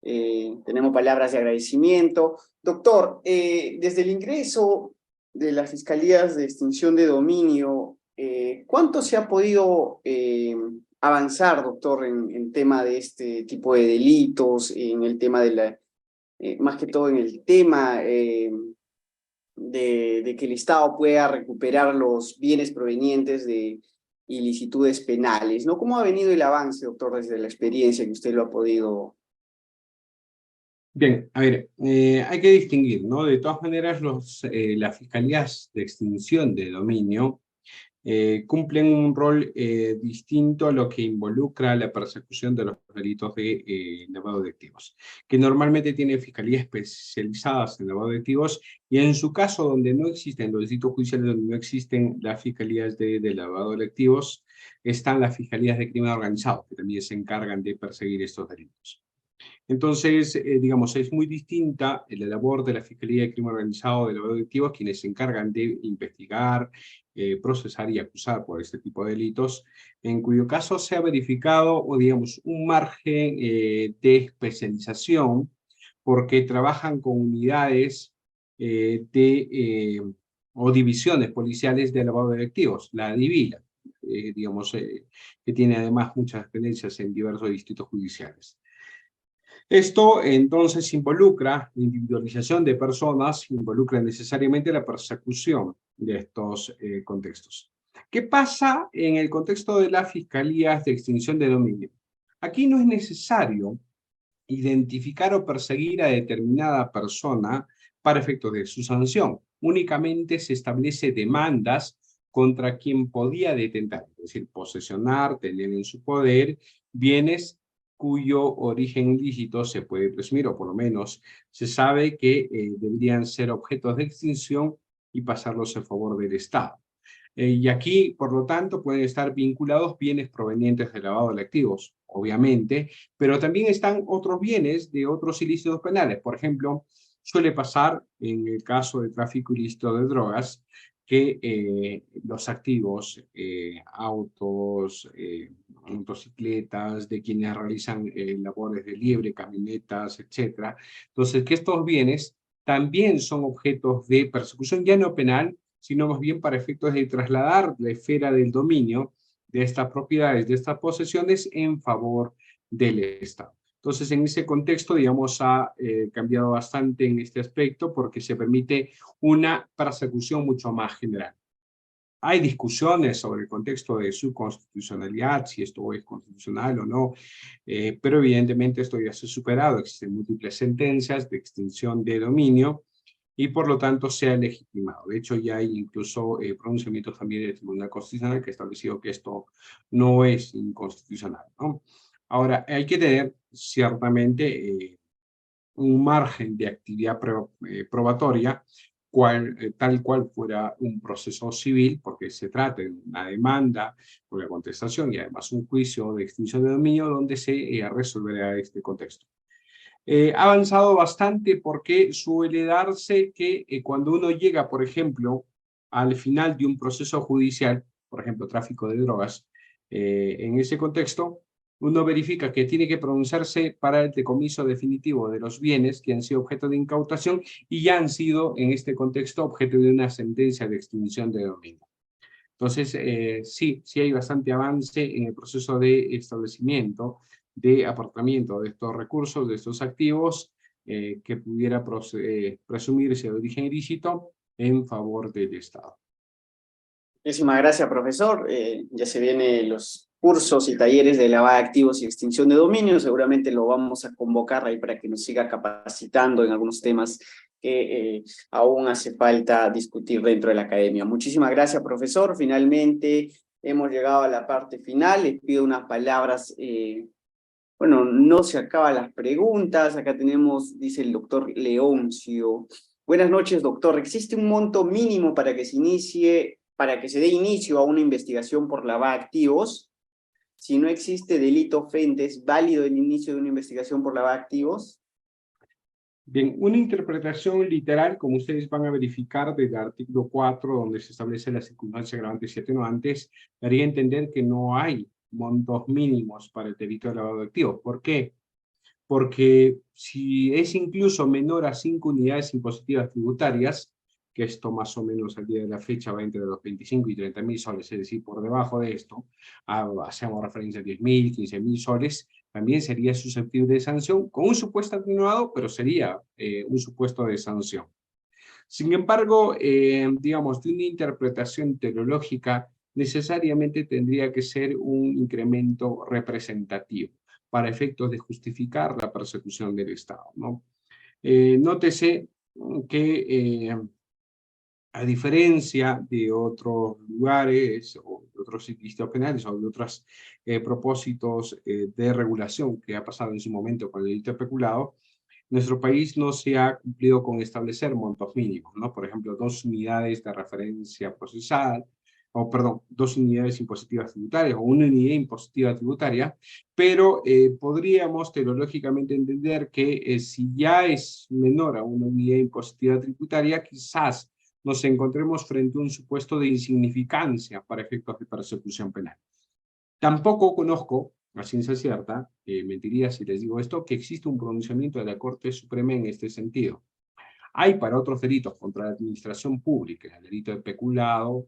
Tenemos palabras de agradecimiento. Doctor, desde el ingreso de las fiscalías de extinción de dominio, ¿cuánto se ha podido avanzar, doctor, en tema de este tipo de delitos, en el tema de la, más que todo en el tema de que el Estado pueda recuperar los bienes provenientes de ilicitudes penales, ¿no? ¿Cómo ha venido el avance, doctor, desde la experiencia que usted lo ha podido? Bien, a ver, hay que distinguir, ¿no? De todas maneras, las fiscalías de extinción de dominio cumplen un rol distinto a lo que involucra la persecución de los delitos de lavado de activos, que normalmente tienen fiscalías especializadas en lavado de activos, y en su caso, donde no existen los distritos judiciales, donde no existen las fiscalías de lavado de activos, están las fiscalías de crimen organizado, que también se encargan de perseguir estos delitos. Entonces, digamos, es muy distinta la labor de la Fiscalía de Crimen Organizado de lavado de activos, quienes se encargan de investigar, procesar y acusar por este tipo de delitos, en cuyo caso se ha verificado, o digamos, un margen de especialización, porque trabajan con unidades o divisiones policiales de lavado de activos, la DIVILA, digamos, que tiene además muchas dependencias en diversos distritos judiciales. Esto entonces involucra la individualización de personas, involucra necesariamente la persecución de estos contextos. ¿Qué pasa en el contexto de las fiscalías de extinción de dominio? Aquí no es necesario identificar o perseguir a determinada persona para efectos de su sanción. Únicamente se establece demandas contra quien podía detentar, es decir, posesionar, tener en su poder bienes cuyo origen ilícito se puede presumir, o por lo menos se sabe que deberían ser objetos de extinción y pasarlos a favor del Estado. Y aquí, por lo tanto, pueden estar vinculados bienes provenientes del lavado de activos, obviamente, pero también están otros bienes de otros ilícitos penales. Por ejemplo, suele pasar en el caso de tráfico ilícito de drogas que los activos, autos, motocicletas, de quienes realizan labores de liebre, camionetas, etcétera. Entonces, que estos bienes también son objetos de persecución ya no penal, sino más bien para efectos de trasladar la esfera del dominio de estas propiedades, de estas posesiones en favor del Estado. Entonces, en ese contexto, digamos, ha cambiado bastante en este aspecto porque se permite una persecución mucho más general. Hay discusiones sobre el contexto de su constitucionalidad, si esto es constitucional o no, pero evidentemente esto ya se ha superado. Existen múltiples sentencias de extinción de dominio y por lo tanto se ha legitimado. De hecho, ya hay incluso pronunciamientos también del Tribunal Constitucional que ha establecido que esto no es inconstitucional, ¿no? Ahora, hay que tener ciertamente un margen de actividad probatoria tal cual fuera un proceso civil, porque se trata de una demanda por la contestación y además un juicio de extinción de dominio donde se resolverá este contexto. Ha avanzado bastante porque suele darse que cuando uno llega, por ejemplo, al final de un proceso judicial, por ejemplo, tráfico de drogas, en ese contexto, uno verifica que tiene que pronunciarse para el decomiso definitivo de los bienes que han sido objeto de incautación y ya han sido, en este contexto, objeto de una sentencia de extinción de dominio. Entonces, sí hay bastante avance en el proceso de establecimiento, de apartamiento de estos recursos, de estos activos, que pudiera presumirse de origen ilícito en favor del Estado. Muchísimas gracias, profesor. Ya se vienen los cursos y talleres de lavado de activos y extinción de dominio. Seguramente lo vamos a convocar ahí para que nos siga capacitando en algunos temas que aún hace falta discutir dentro de la academia. Muchísimas gracias, profesor. Finalmente hemos llegado a la parte final. Les pido unas palabras. Bueno, no se acaban las preguntas. Acá tenemos, dice el doctor Leoncio. Buenas noches, doctor. ¿Existe un monto mínimo para que se dé inicio a una investigación por lavado de activos? Si no existe delito ofente, ¿es válido el inicio de una investigación por lavado de activos? Bien, una interpretación literal, como ustedes van a verificar del artículo 4, donde se establece la circunstancia agravante y atenuantes, daría a entender que no hay montos mínimos para el delito de lavado de activos. ¿Por qué? Porque si es incluso menor a 5 unidades impositivas tributarias, que esto más o menos al día de la fecha va entre los 25 y 30.000 soles, es decir, por debajo de esto, hacemos referencia a 10.000, 15.000 soles, también sería susceptible de sanción, con un supuesto atenuado, pero sería un supuesto de sanción. Sin embargo, digamos, de una interpretación teleológica, necesariamente tendría que ser un incremento representativo para efectos de justificar la persecución del Estado, ¿no? Nótese que a diferencia de otros lugares o de otros ilícitos penales o de otros propósitos de regulación que ha pasado en su momento con el delito de peculado, nuestro país no se ha cumplido con establecer montos mínimos, ¿no? Por ejemplo, 2 unidades de referencia procesal, o perdón, 2 unidades impositivas tributarias o 1 unidad impositiva tributaria, pero podríamos teológicamente entender que si ya es menor a 1 unidad impositiva tributaria, quizás nos encontremos frente a un supuesto de insignificancia para efectos de persecución penal. Tampoco conozco, a ciencia cierta, mentiría si les digo esto, que existe un pronunciamiento de la Corte Suprema en este sentido. Hay para otros delitos contra la administración pública, el delito de peculado,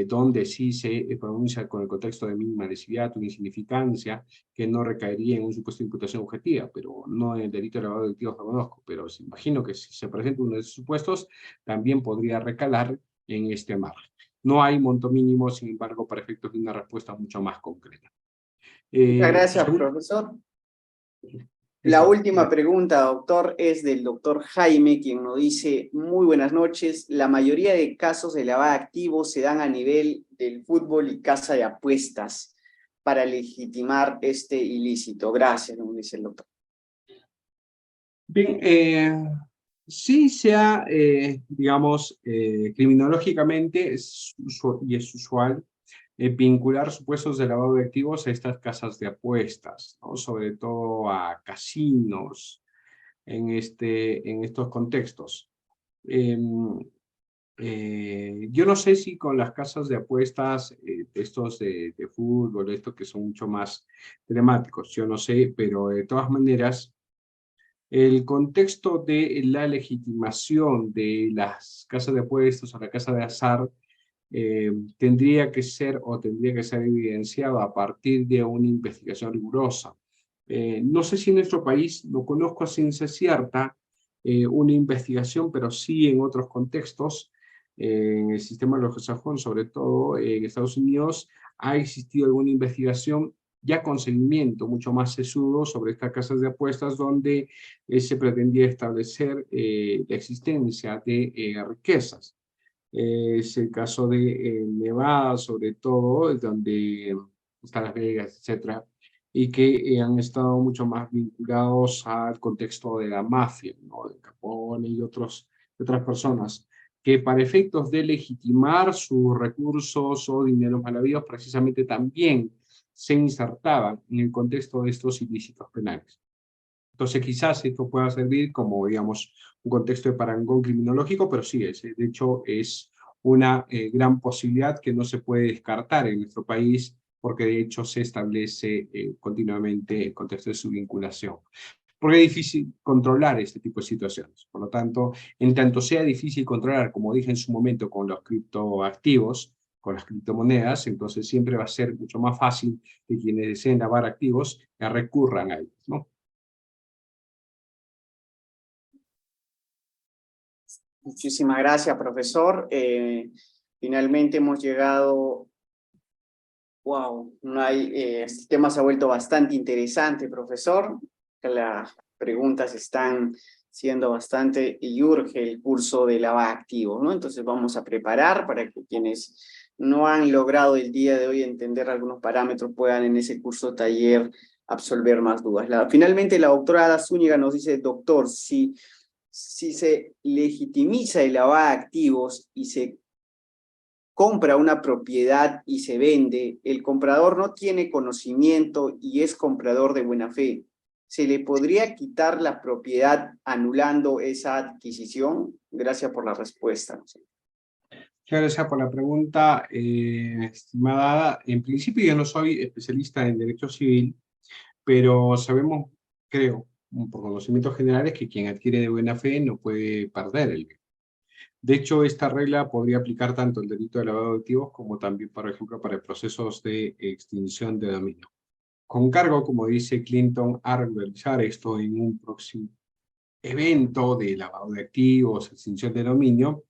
donde sí se pronuncia con el contexto de mínima lesividad o insignificancia, que no recaería en un supuesto de imputación objetiva, pero no en el delito de lavado de activos no conozco, pero imagino que si se presenta uno de esos supuestos, también podría recalar en este margen. No hay monto mínimo, sin embargo, para efectos de una respuesta mucho más concreta. Muchas Su gracias, segundo... profesor. La Listo. última pregunta, doctor, es del doctor Jaime, quien nos dice: muy buenas noches. La mayoría de casos de lavado de activos se dan a nivel del fútbol y casa de apuestas para legitimar este ilícito. Gracias, nos dice el doctor. Bien, sí se ha, digamos, criminológicamente y es usual vincular supuestos de lavado de activos a estas casas de apuestas, ¿no? Sobre todo a casinos en estos contextos. Yo no sé si con las casas de apuestas, estos de fútbol, estos que son mucho más temáticos, yo no sé, pero de todas maneras, el contexto de la legitimación de las casas de apuestas o la casa de azar tendría que ser evidenciado a partir de una investigación rigurosa. No sé si en nuestro país, no conozco a ciencia cierta una investigación, pero sí en otros contextos, en el sistema anglosajón, sobre todo en Estados Unidos, ha existido alguna investigación ya con seguimiento mucho más sesudo sobre estas casas de apuestas donde se pretendía establecer la existencia de riquezas. Es el caso de Nevada, sobre todo, donde está Las Vegas, etcétera, y que han estado mucho más vinculados al contexto de la mafia, ¿no? De Capone y otras personas, que para efectos de legitimar sus recursos o dineros mal habidos, precisamente también se insertaban en el contexto de estos ilícitos penales. Entonces quizás esto pueda servir como, digamos, un contexto de parangón criminológico, pero sí, de hecho es una gran posibilidad que no se puede descartar en nuestro país, porque de hecho se establece continuamente el contexto de su vinculación. Porque es difícil controlar este tipo de situaciones. Por lo tanto, en tanto sea difícil controlar, como dije en su momento, con los criptoactivos, con las criptomonedas, entonces siempre va a ser mucho más fácil que quienes deseen lavar activos recurran a ellos, ¿no? Muchísimas gracias, profesor. Finalmente hemos llegado. Wow, no hay, este tema se ha vuelto bastante interesante, profesor. Las preguntas están siendo bastante y urge el curso de lavado activo, ¿no? Entonces vamos a preparar para que quienes no han logrado el día de hoy entender algunos parámetros puedan en ese curso taller absolver más dudas. Finalmente la doctora Ada Zúñiga nos dice: doctor, si se legitimiza el lavado de activos y se compra una propiedad y se vende, el comprador no tiene conocimiento y es comprador de buena fe, ¿se le podría quitar la propiedad anulando esa adquisición? Gracias por la respuesta. Muchas gracias por la pregunta, estimada. En principio yo no soy especialista en derecho civil, pero sabemos, creo, por conocimientos generales, que quien adquiere de buena fe no puede perder el bien. De hecho, esta regla podría aplicar tanto el delito de lavado de activos como también, por ejemplo, para procesos de extinción de dominio. Con cargo, como dice Clinton, a realizar esto en un próximo evento de lavado de activos, extinción de dominio.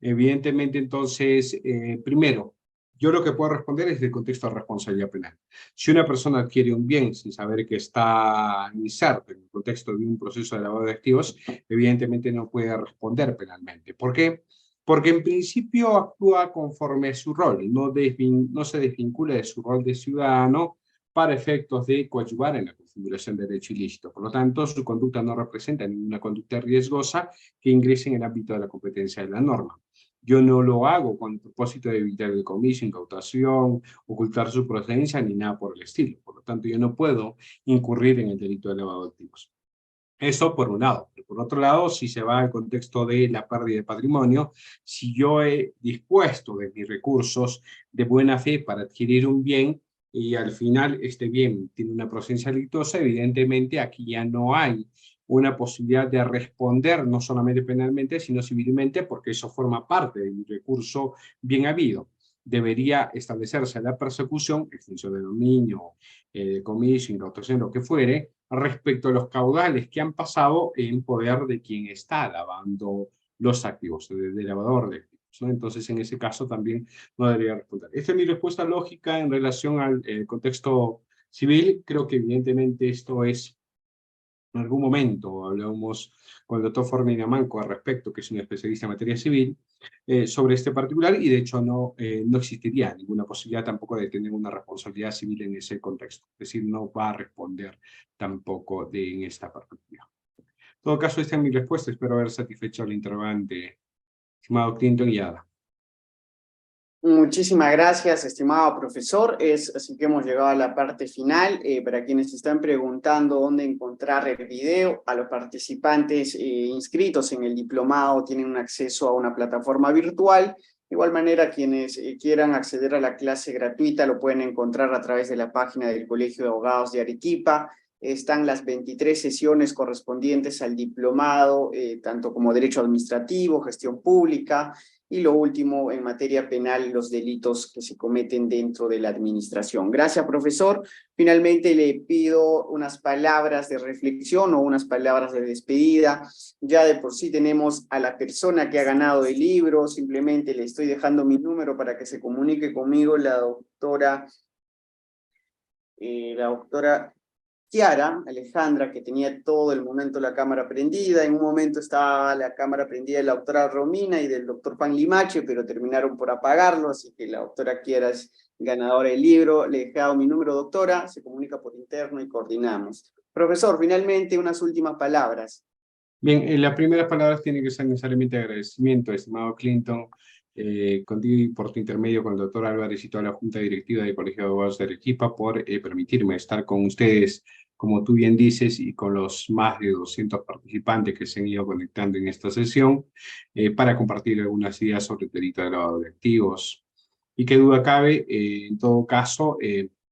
Evidentemente, entonces, primero, yo lo que puedo responder es del contexto de responsabilidad penal. Si una persona adquiere un bien sin saber que está inserto en el contexto de un proceso de lavado de activos, evidentemente no puede responder penalmente. ¿Por qué? Porque en principio actúa conforme a su rol, no se desvincula de su rol de ciudadano para efectos de coadyuvar en la configuración de derecho ilícito. Por lo tanto, su conducta no representa ninguna conducta riesgosa que ingrese en el ámbito de la competencia de la norma. Yo no lo hago con el propósito de evitar el decomiso, incautación, ocultar su procedencia, ni nada por el estilo. Por lo tanto, yo no puedo incurrir en el delito de lavado de activos. Eso por un lado. Pero por otro lado, si se va al contexto de la pérdida de patrimonio, si yo he dispuesto de mis recursos de buena fe para adquirir un bien y al final este bien tiene una procedencia delictuosa, evidentemente aquí ya no hay una posibilidad de responder no solamente penalmente, sino civilmente, porque eso forma parte del recurso bien habido. Debería establecerse la persecución, extinción de dominio, decomiso, incautación, lo que fuere, respecto a los caudales que han pasado en poder de quien está lavando los activos, del lavador de activos, ¿no? Entonces, en ese caso también no debería responder. Esta es mi respuesta lógica en relación al contexto civil. Creo que evidentemente esto es, en algún momento hablamos con el doctor Formiga Manco al respecto, que es un especialista en materia civil, sobre este particular, y de hecho no existiría ninguna posibilidad tampoco de tener una responsabilidad civil en ese contexto. Es decir, no va a responder tampoco en esta perspectiva. En todo caso, esta es mi respuesta. Espero haber satisfecho al interrogante, estimado Clinton y Ada. Muchísimas gracias, estimado profesor. Así que hemos llegado a la parte final. Para quienes están preguntando dónde encontrar el video, a los participantes inscritos en el diplomado tienen un acceso a una plataforma virtual. De igual manera, quienes quieran acceder a la clase gratuita lo pueden encontrar a través de la página del Colegio de Abogados de Arequipa. Están las 23 sesiones correspondientes al diplomado, tanto como Derecho Administrativo, Gestión Pública, y lo último, en materia penal, los delitos que se cometen dentro de la administración. Gracias, profesor. Finalmente le pido unas palabras de reflexión o unas palabras de despedida. Ya de por sí tenemos a la persona que ha ganado el libro. Simplemente le estoy dejando mi número para que se comunique conmigo, la doctora Kiara Alejandra, que tenía todo el momento la cámara prendida. En un momento estaba la cámara prendida de la doctora Romina y del doctor Pan Limache, pero terminaron por apagarlo, así que la doctora Kiara es ganadora del libro. Le he dejado mi número, doctora, se comunica por interno y coordinamos. Profesor, finalmente unas últimas palabras. Bien, las primeras palabras tienen que ser necesariamente agradecimiento, estimado Clinton, contigo y por tu intermedio con el doctor Álvarez y toda la Junta Directiva del Colegio de Abogados de Arequipa por permitirme estar con ustedes, como tú bien dices, y con los más de 200 participantes que se han ido conectando en esta sesión, para compartir algunas ideas sobre el delito de lavado de activos. Y qué duda cabe, en todo caso,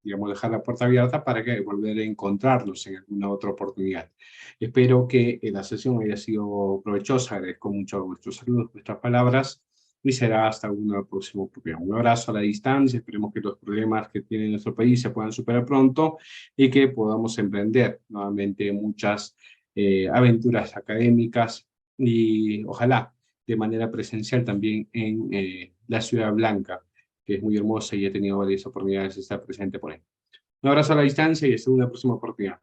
digamos, dejar la puerta abierta para que volver a encontrarnos en alguna otra oportunidad. Espero que la sesión haya sido provechosa. Agradezco mucho vuestros saludos, vuestras palabras, y será hasta un próximo programa. Un abrazo a la distancia. Esperemos que los problemas que tiene nuestro país se puedan superar pronto y que podamos emprender nuevamente muchas aventuras académicas y ojalá de manera presencial también en la Ciudad Blanca, que es muy hermosa y he tenido varias oportunidades de estar presente por ahí. Un abrazo a la distancia y hasta una próxima oportunidad.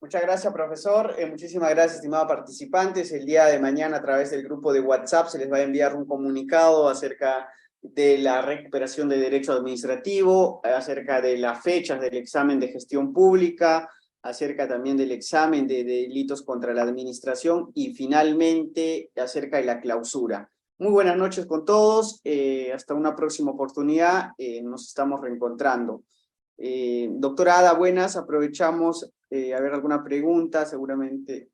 Muchas gracias, profesor. Muchísimas gracias, estimados participantes. El día de mañana, a través del grupo de WhatsApp, se les va a enviar un comunicado acerca de la recuperación de derecho administrativo, acerca de las fechas del examen de gestión pública, acerca también del examen de delitos contra la administración y finalmente acerca de la clausura. Muy buenas noches con todos. Hasta una próxima oportunidad. Nos estamos reencontrando. Doctora Ada, buenas. Aprovechamos a ver alguna pregunta, seguramente.